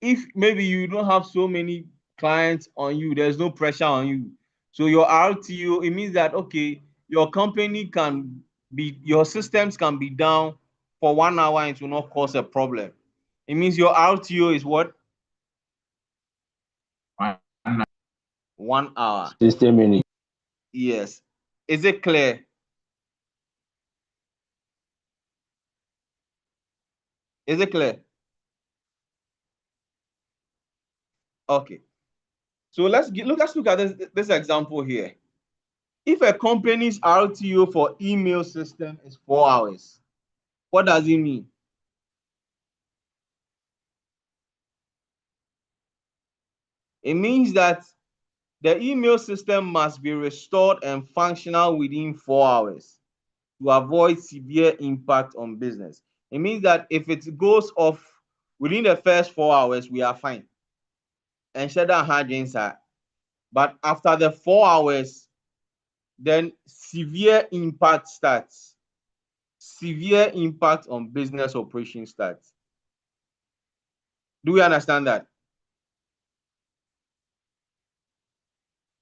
If maybe you don't have so many clients on you, there's no pressure on you. So your RTO, it means that, okay, your company can be, your systems can be down for 1 hour and it will not cause a problem. It means your RTO is what? 1 hour. 60 minutes. Yes. Is it clear? Is it clear? Okay. So let's look at this example here. If a company's RTO for email system is 4 hours, what does it mean? It means that the email system must be restored and functional within 4 hours to avoid severe impact on business. It means that if it goes off within the first 4 hours, we are fine. And shut down hard inside. But after the 4 hours, then severe impact starts. Severe impact on business operation starts. Do we understand that?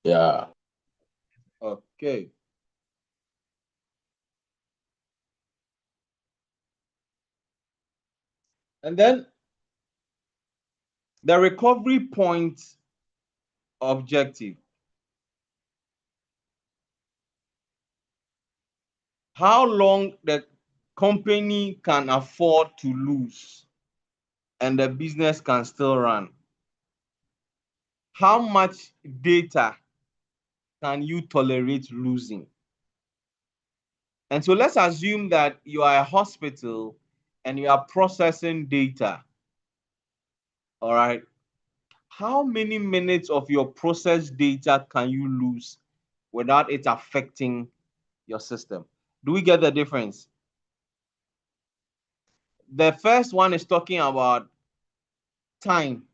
Yeah. Okay. And then the recovery point objective. How long the company can afford to lose and the business can still run? How much data can you tolerate losing? And so let's assume that you are a hospital and you are processing data. All right. How many minutes of your processed data can you lose without it affecting your system? Do we get the difference? The first one is talking about time.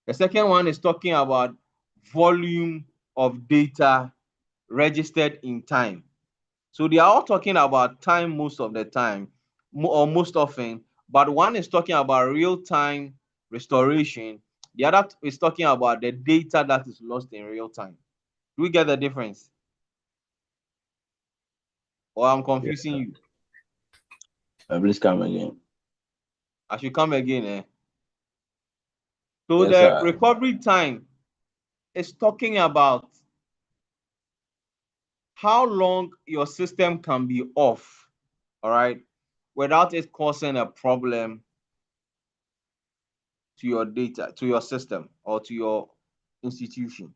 The second one is talking about volume of data registered in time. So they are all talking about time most of the time, or most often, but one is talking about real-time restoration. The other is talking about the data that is lost in real time. Do we get the difference? Or I'm confusing you? Please come again. I should come again, eh? So Yes, the sir. recovery time is talking about how long your system can be off, all right, without it causing a problem to your data, to your system, or to your institution.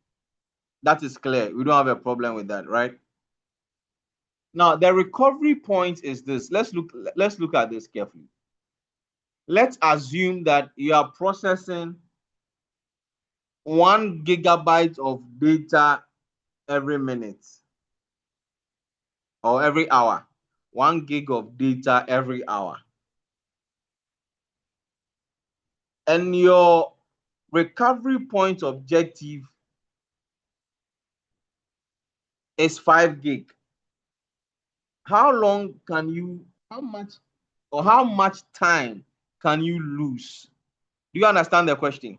That is clear. We don't have a problem with that, right? Now, the recovery point is this. Let's look at this carefully. Let's assume that you are processing 1 gigabyte of data every minute or every hour. 1 gig of data every hour. And your recovery point objective is 5 gig. How long can you, how much time can you lose? Do you understand the question?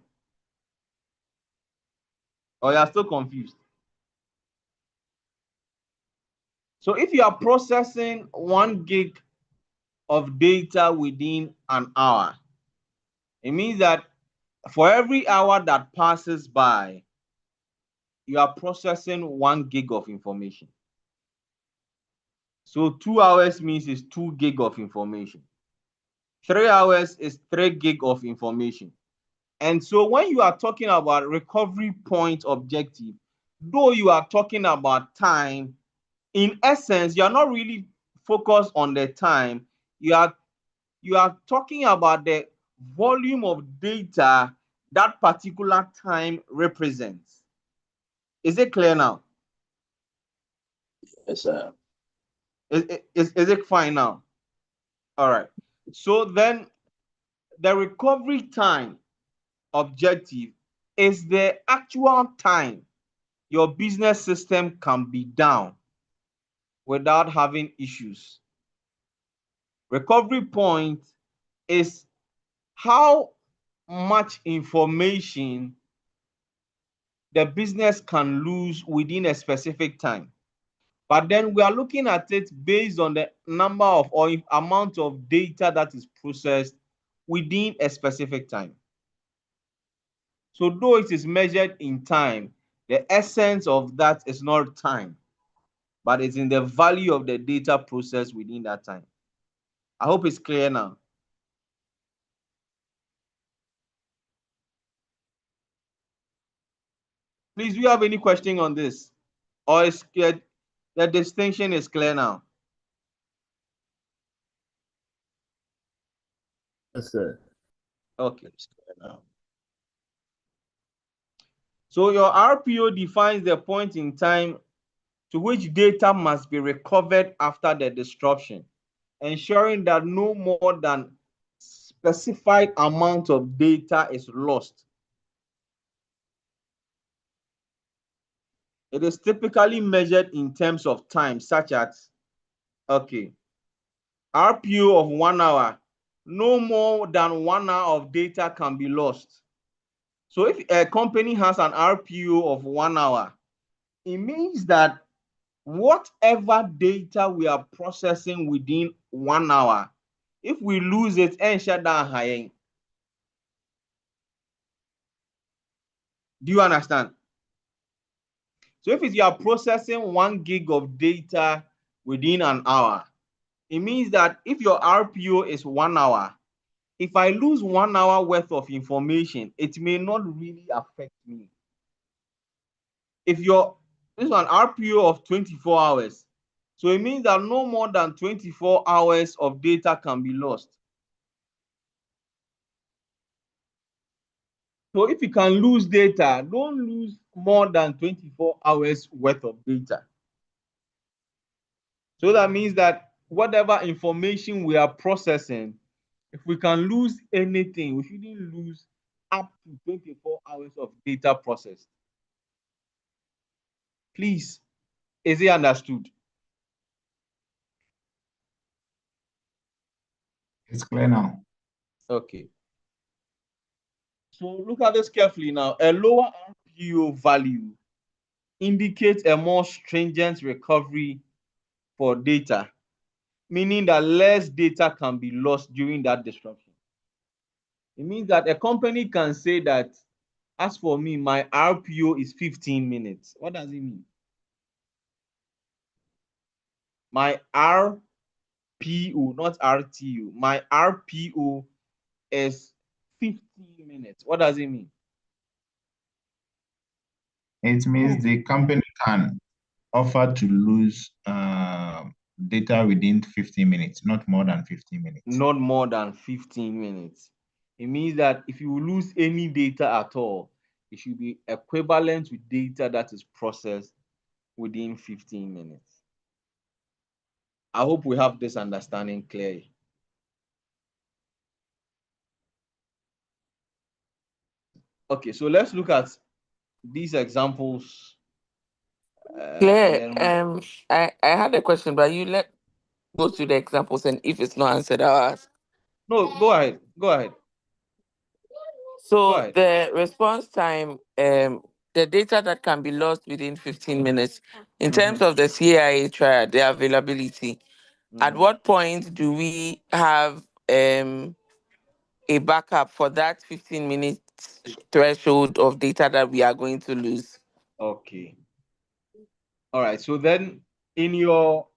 Or you are still confused? So if you are processing 1 gig of data within an hour, it means that for every hour that passes by, you are processing 1 gig of information. So 2 hours means it's 2 gig of information. 3 hours is 3 gig of information. And so when you are talking about recovery point objective, though you are talking about time, in essence, you are not really focused on the time. You are talking about the volume of data that particular time represents. Is it clear now? Yes, sir. Is it fine now? All right. So then the recovery time objective is the actual time your business system can be down without having issues. Recovery point is how much information the business can lose within a specific time. But then we are looking at it based on the number of or amount of data that is processed within a specific time. So though it is measured in time, the essence of that is not time, but it's in the value of the data processed within that time. I hope it's clear now. Please, do you have any question on this? Or The distinction is clear now. Yes, sir. Okay. So your RPO defines the point in time to which data must be recovered after the disruption, ensuring that no more than specified amount of data is lost. It is typically measured in terms of time, such as, okay, RPO of 1 hour, no more than 1 hour of data can be lost. So if a company has an RPO of 1 hour, it means that whatever data we are processing within 1 hour, if we lose it, do you understand? So if you are processing 1 gig of data within an hour, it means that if your RPO is 1 hour, if I lose 1 hour worth of information, it may not really affect me. If this is an RPO of 24 hours, so it means that no more than 24 hours of data can be lost. So if you can lose data, don't lose more than 24 hours worth of data. So that means that whatever information we are processing, if we can lose anything, we shouldn't lose up to 24 hours of data processed. Please, is it understood? It's clear now. Okay. So look at this carefully now. A lower RPO value indicates a more stringent recovery for data, meaning that less data can be lost during that disruption. It means that a company can say that, as for me, my RPO is 15 minutes. What does it mean? My RPO, not RTO, my RPO is 15 minutes. What does it mean? It means the company can offer to lose data within 15 minutes, not more than 15 minutes. Not more than 15 minutes. It means that if you lose any data at all, it should be equivalent with data that is processed within 15 minutes. I hope we have this understanding clearly. Okay, so let's look at these examples. Claire, I had a question, but you let go to the examples, and if it's not answered, I'll ask. No, go ahead. Go ahead. So Go ahead. the response time, the data that can be lost within 15 minutes, in terms of the CIA trial, the availability, at what point do we have a backup for that 15 minute threshold of data that we are going to lose? Okay. All right. So then in your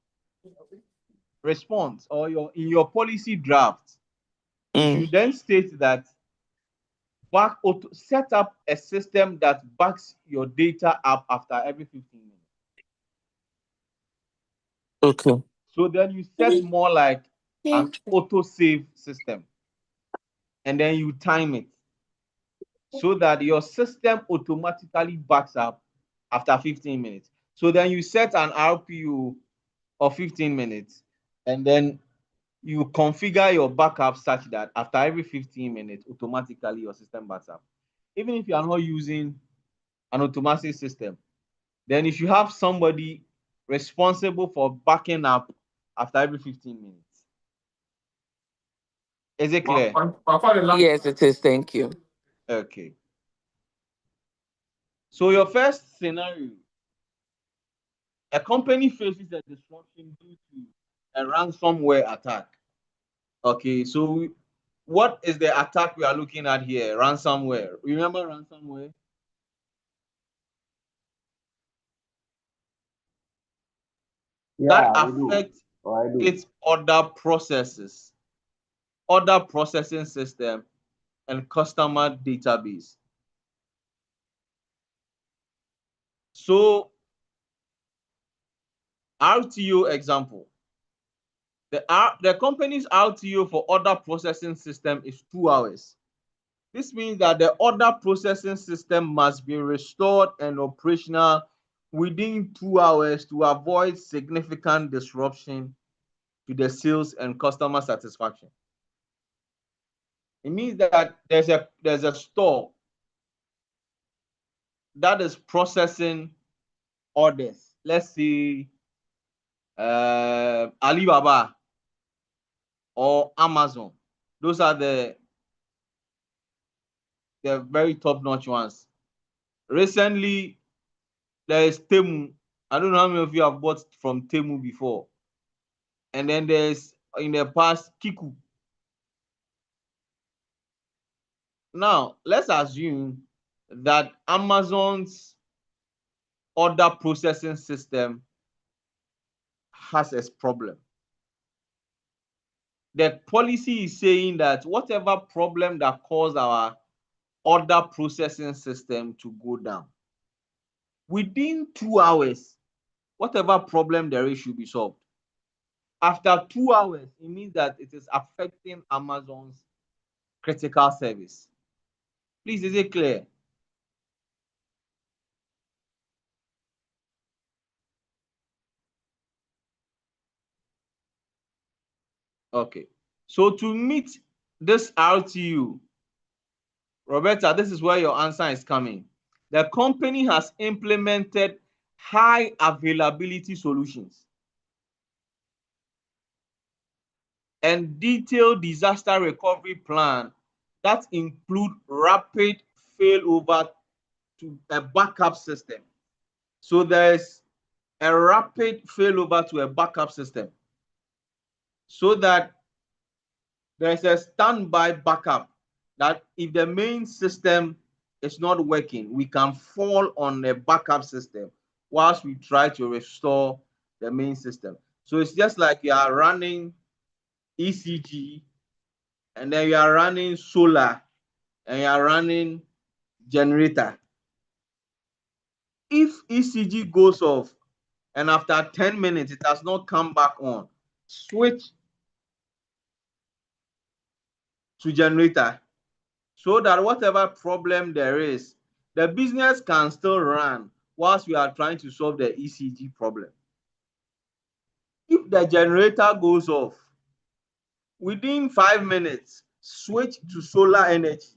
response or in your policy draft, you then state that set up a system that backs your data up after every 15 minutes. Okay. So then you set more like an auto-save system, and then you time it so that your system automatically backs up after 15 minutes. So then you set an RPO of 15 minutes, and then you configure your backup such that after every 15 minutes, automatically your system backs up. Even if you are not using an automatic system, then you should have somebody responsible for backing up after every 15 minutes. Is it clear? Yes, it is. Thank you. Okay. So your first scenario, a company faces a disruption due to a ransomware attack. Okay, so what is the attack we are looking at here? Ransomware. Remember ransomware? Yeah, That I do. affects I do. its other processes, other processing system, and customer database. So RTO example. The company's RTO for order processing system is 2 hours. This means that the order processing system must be restored and operational within 2 hours to avoid significant disruption to the sales and customer satisfaction. It means that there's a store that is processing orders. Let's say Alibaba or Amazon. Those are the very top-notch ones. Recently, there is Temu. I don't know how many of you have bought from Temu before. And then there's, in the past, Kiku. Now, let's assume that Amazon's order processing system has a problem. The policy is saying that whatever problem that caused our order processing system to go down, within 2 hours, whatever problem there is should be solved. After 2 hours, it means that it is affecting Amazon's critical service. Please, is it clear? Okay. So to meet this RTU, Roberta, this is where your answer is coming. The company has implemented high availability solutions and detailed disaster recovery plan that include rapid failover to a backup system. So there's a rapid failover to a backup system so that there's a standby backup that if the main system is not working, we can fall on a backup system whilst we try to restore the main system. So it's just like you are running ECG, and then you are running solar, and you are running generator. If ECG goes off, and after 10 minutes, it has not come back on, switch to generator so that whatever problem there is, the business can still run whilst we are trying to solve the ECG problem. If the generator goes off, within 5 minutes, switch to solar energy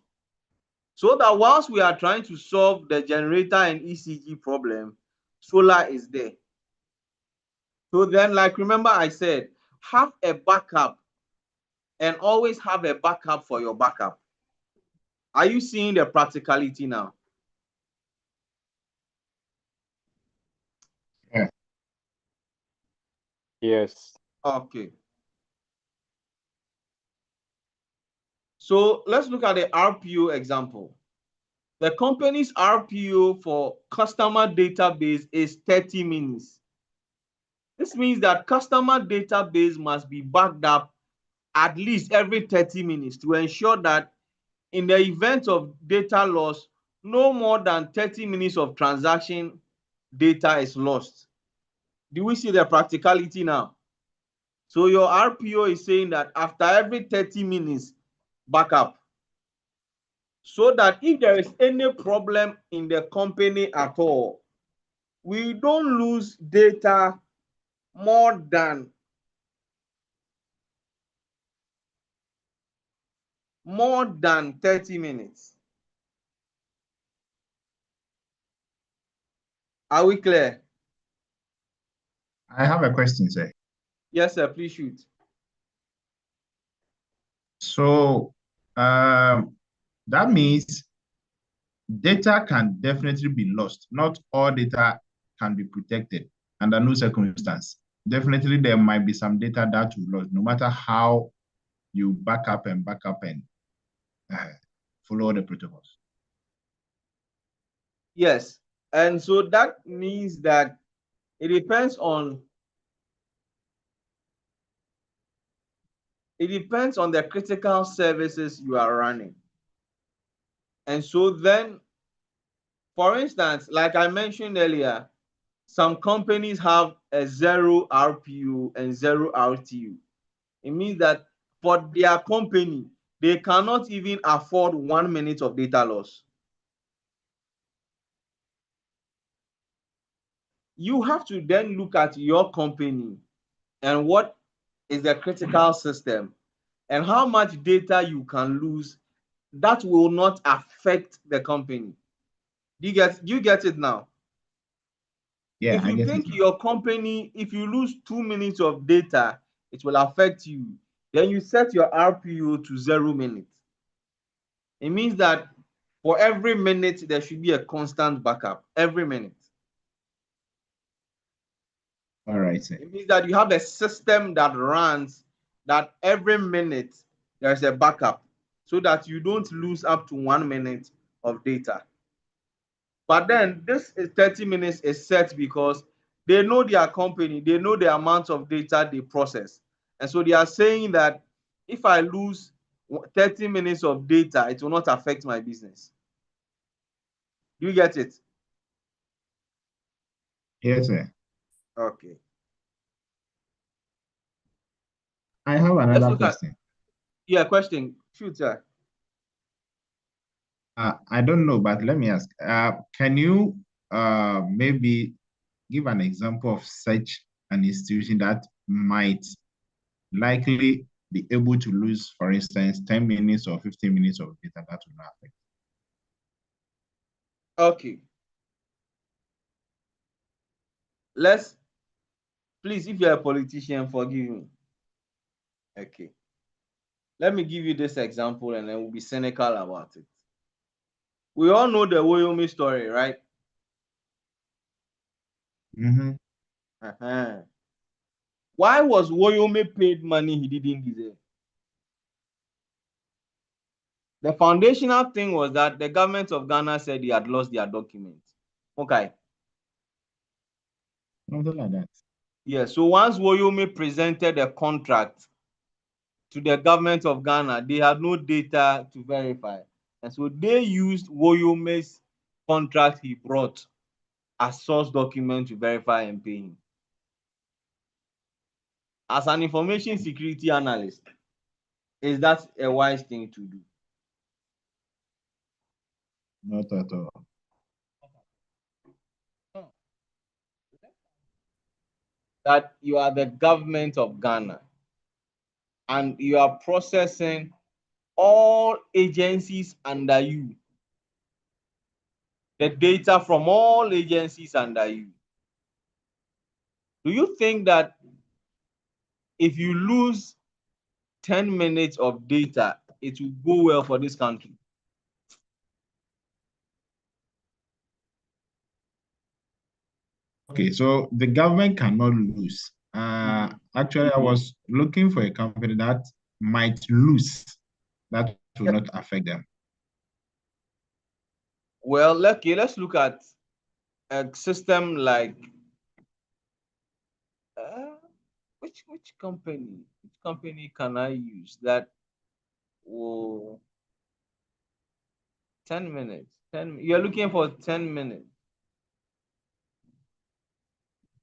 so that whilst we are trying to solve the generator and ECG problem, solar is there. So then, like, remember I said, have a backup and always have a backup for your backup. Are you seeing the practicality now? Yeah. Yes. Okay. So let's look at the RPO example. The company's RPO for customer database is 30 minutes. This means that customer database must be backed up at least every 30 minutes to ensure that in the event of data loss, no more than 30 minutes of transaction data is lost. Do we see the practicality now? So your RPO is saying that after every 30 minutes, backup. So that if there is any problem in the company at all, we don't lose data more than 30 minutes. Are we clear? I have a question, sir. Yes, sir, please shoot. So that means data can definitely be lost. Not all data can be protected under no circumstance. Definitely there might be some data that will lose, no matter how you back up and follow the protocols. Yes, and so that means that it depends on the critical services you are running. And so then, for instance, like I mentioned earlier, some companies have a 0 RPU and 0 RTU. It means that for their company, they cannot even afford 1 minute of data loss. You have to then look at your company and what is the critical system and how much data you can lose that will not affect the company. Do you get it now? Yeah, if I you get think it now. your company, if you lose 2 minutes of data, it will affect you, then you set your RPO to 0 minutes. It means that for every minute, there should be a constant backup, every minute. All right, sir. It means that you have a system that runs that every minute there's a backup so that you don't lose up to 1 minute of data. But then this is 30 minutes is set because they know their company, they know the amount of data they process. And so they are saying that if I lose 30 minutes of data, it will not affect my business. Do you get it? Yes, sir. Okay. I have Let's another look at, question. yeah, question. Shoot, sir. I don't know, but let me ask. Can you maybe give an example of such an institution that might likely be able to lose, for instance, 10 minutes or 15 minutes of data that will not affect? Okay. Let's, please, if you're a politician, forgive me. Okay. Let me give you this example and then we'll be cynical about it. We all know the Wyoming story, right? Mm-hmm. Why was Wyoming paid money he didn't deserve? The foundational thing was that the government of Ghana said he had lost their documents. Okay. Something like that. Yeah, so once Wyoming presented a contract to the government of Ghana, they had no data to verify. And so they used Wyoming's contract he brought as source document to verify and pay him. As an information security analyst, is that a wise thing to do? Not at all. That you are the government of Ghana and you are processing all agencies under you, the data from all agencies under you. Do you think that if you lose 10 minutes of data, it will go well for this country? Okay, so the government cannot lose. Actually, I was looking for a company that might lose, that will not affect them. Well, let's look at a system like which company can I use that will 10 minutes? You're looking for 10 minutes.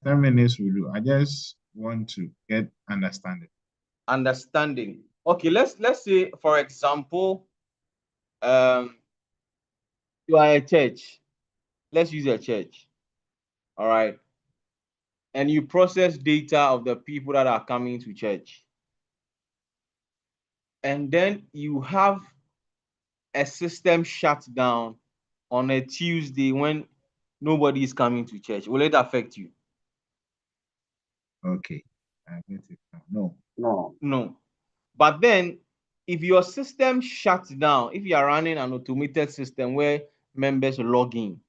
10 minutes will do. I just want to get understanding. Understanding. Okay, let's say, for example, you are a church. Let's use a church. All right. And you process data of the people that are coming to church. And then you have a system shut down on a Tuesday when nobody is coming to church. Will it affect you? Okay, I get it now. No. No. But then, if your system shuts down, if you are running an automated system where members log in,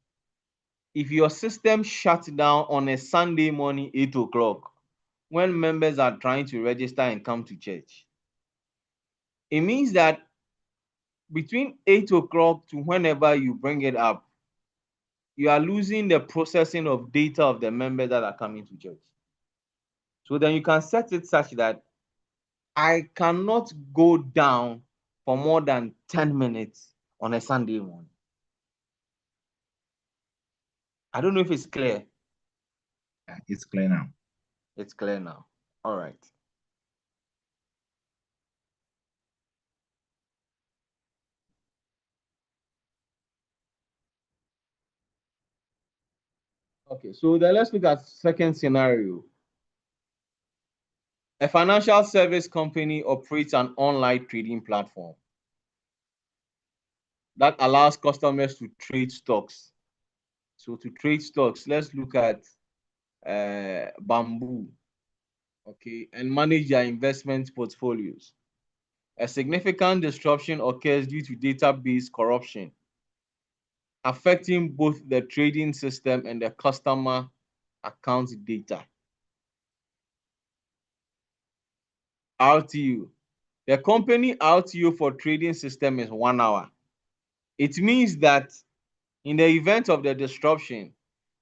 if your system shuts down on a Sunday morning, 8 o'clock, when members are trying to register and come to church, it means that between 8 o'clock to whenever you bring it up, you are losing the processing of data of the members that are coming to church. So then you can set it such that I cannot go down for more than 10 minutes on a Sunday morning. I don't know if it's clear. It's clear now. It's clear now. All right. Okay, so then let's look at second scenario. A financial service company operates an online trading platform that allows customers to trade stocks. So to trade stocks, let's look at Bamboo, okay, and manage their investment portfolios. A significant disruption occurs due to database corruption, affecting both the trading system and the customer account data. RTO. The company RTO for trading system is 1 hour. It means that in the event of the disruption,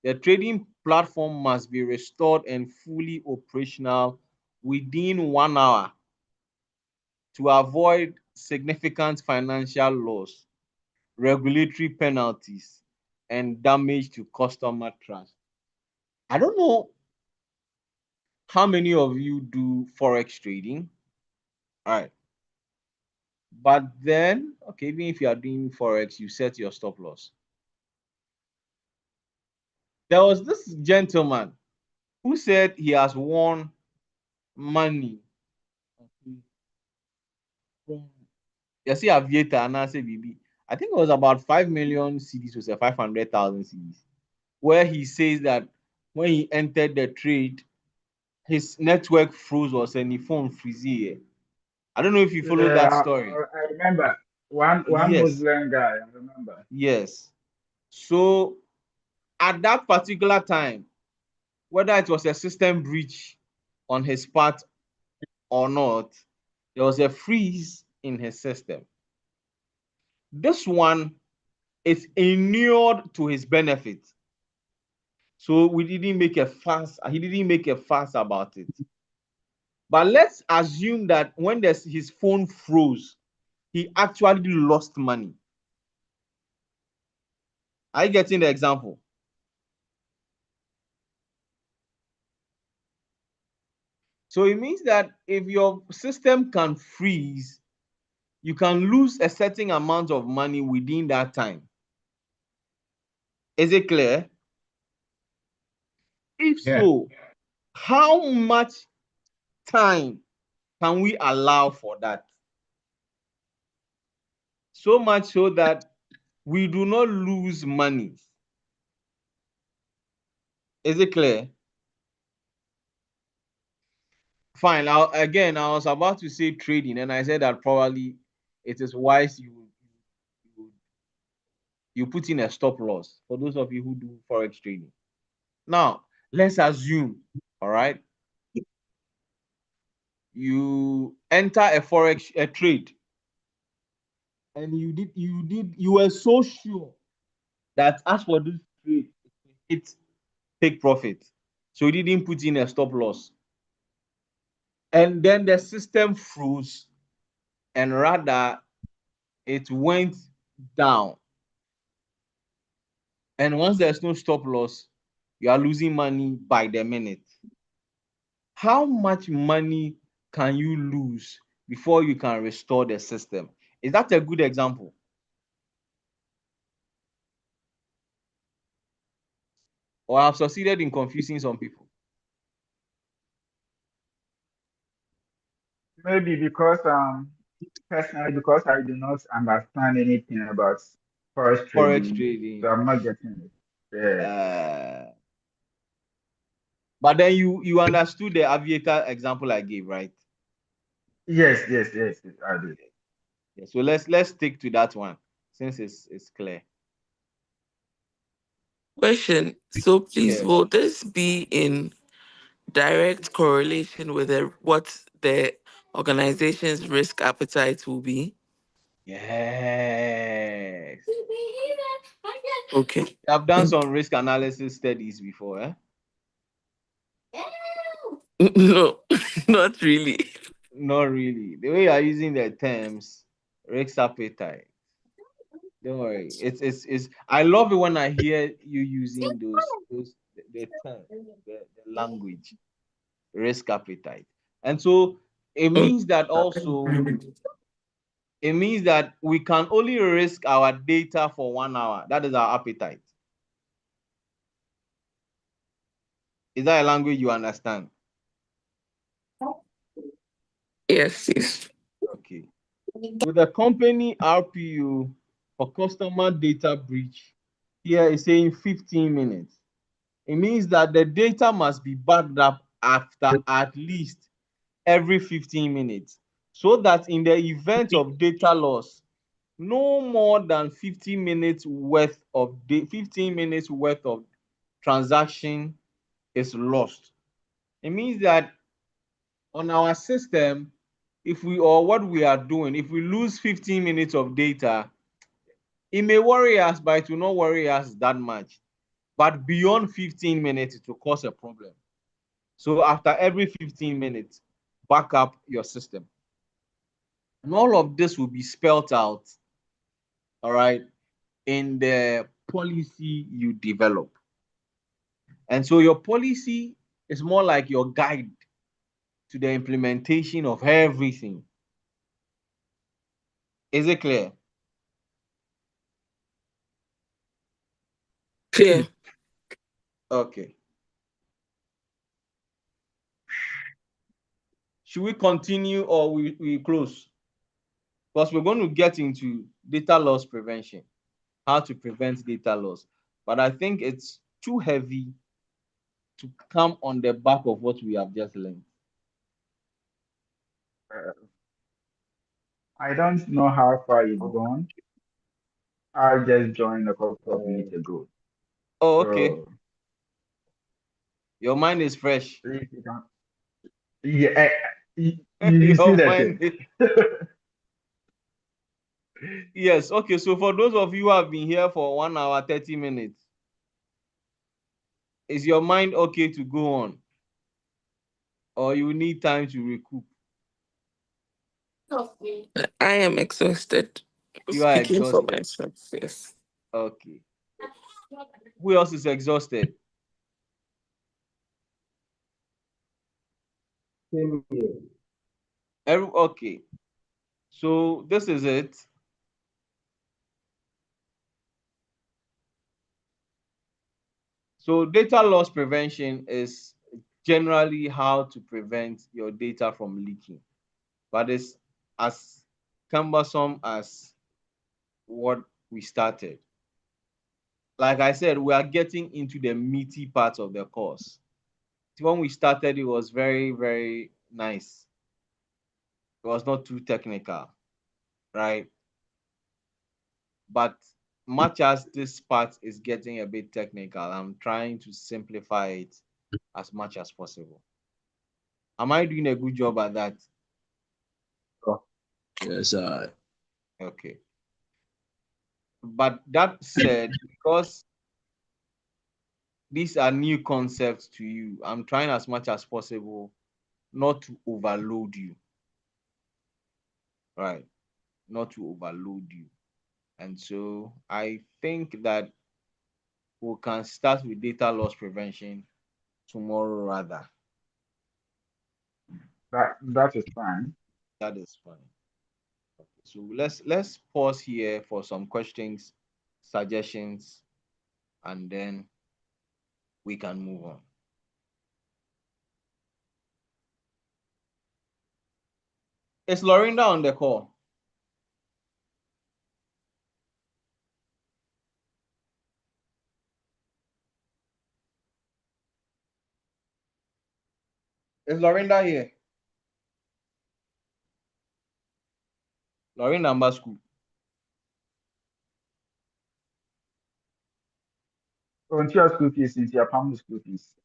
the trading platform must be restored and fully operational within 1 hour to avoid significant financial loss, regulatory penalties, and damage to customer trust. I don't know how many of you do Forex trading. All right. But then, okay, even if you are doing Forex, you set your stop loss. There was this gentleman who said he has won money from, you see, Aviator, and I say, BB. I think it was about 5 million CDs, was a 500,000 CDs, where he says that when he entered the trade, his network froze or any phone freeze. I don't know if you follow that story. I remember one Yes. Muslim guy. I remember. Yes. So at that particular time, whether it was a system breach on his part or not, there was a freeze in his system. This one is inured to his benefit. So we didn't make a fuss. He didn't make a fuss about it. But let's assume that when his phone froze, he actually lost money. Are you getting the example? So it means that if your system can freeze, you can lose a certain amount of money within that time. Is it clear? If so, how much time can we allow for that? So much so that we do not lose money. Is it clear? Fine. Again, I was about to say trading, and I said that probably it is wise you put in a stop loss for those of you who do Forex trading. Now, let's assume, all right, you enter a Forex trade, and you were so sure that as for this trade, it take profit. So you didn't put in a stop loss. And then the system froze, and rather it went down. And once there's no stop loss, you are losing money by the minute. How much money can you lose before you can restore the system? Is that a good example? Or I've succeeded in confusing some people? Maybe because personally, because I do not understand anything about forex trading, so I'm not getting it. Yeah. But then you understood the aviator example I gave, right? Yes, I do. Yeah, so let's stick to that one since it's clear. Question. So please, will this be in direct correlation with what the organization's risk appetite will be? Yes. Okay. I've done some risk analysis studies before, eh? No, not really. Not really. The way you're using the terms, risk appetite. Don't worry. It's I love it when I hear you using those the term, the language, risk appetite. And so it means that also, it means that we can only risk our data for 1 hour. That is our appetite. Is that a language you understand? Yes, yes. Okay. With the company RPU for customer data breach, here is saying 15 minutes. It means that the data must be backed up after at least every 15 minutes, so that in the event of data loss, no more than 15 minutes worth of 15 minutes worth of transaction is lost. It means that on our system, if we, or what we are doing, if we lose 15 minutes of data, it may worry us, but it will not worry us that much. But beyond 15 minutes, it will cause a problem. So after every 15 minutes, back up your system. And all of this will be spelled out, all right, in the policy you develop. And so your policy is more like your guide to the implementation of everything. Is it clear? Clear. Okay. Should we continue or we close? Because we're going to get into data loss prevention, how to prevent data loss. But I think it's too heavy to come on the back of what we have just learned. I don't know how far it's gone. I just joined a couple of minutes ago. Oh, okay. So, your mind is fresh. Yeah, you see that? Yes, okay. So for those of you who have been here for 1 hour, 30 minutes, is your mind okay to go on? Or you need time to recoup? I am exhausted. You are Speaking for exhausted. myself, yes. Okay. Who else is exhausted? Same here. Okay. So this is it. So data loss prevention is generally how to prevent your data from leaking, but it's as cumbersome as what we started. Like I said, we are getting into the meaty part of the course. When we started, it was very, very nice. It was not too technical, right? But much as this part is getting a bit technical, I'm trying to simplify it as much as possible. Am I doing a good job at that? Yes, sir. Okay. But that said, because these are new concepts to you, I'm trying as much as possible not to overload you, right? Not to overload you. And so I think that we can start with data loss prevention tomorrow rather. That is fine. That is fine. Okay, so let's pause here for some questions, suggestions, and then we can move on. Is Lorinda on the call? Is Lorinda here? Lorinda Amba School. On your school fees, into your family school fees.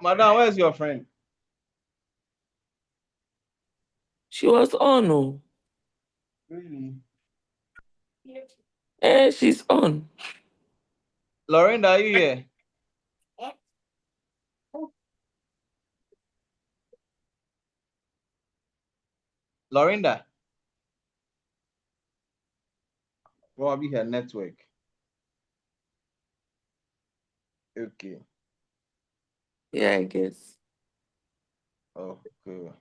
Madam, where's your friend? She was on. Oh. Really? She's on. Lorinda, are you here? Lorinda? Probably her network. Okay. Yeah, I guess. Okay.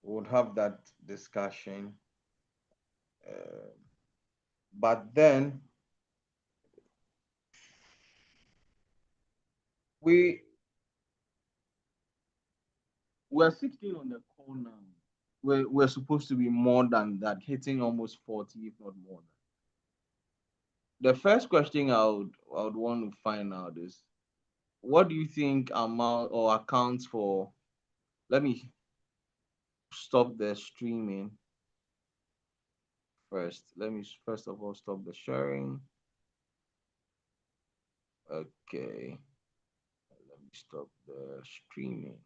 We'll have that discussion. But then we're 16 on the call now. We're supposed to be more than that, hitting almost 40, if not more than. The first question I would want to find out is, what do you think amount or accounts for? Let me stop the streaming first. Let me first of all stop the sharing. Okay. Let me stop the streaming.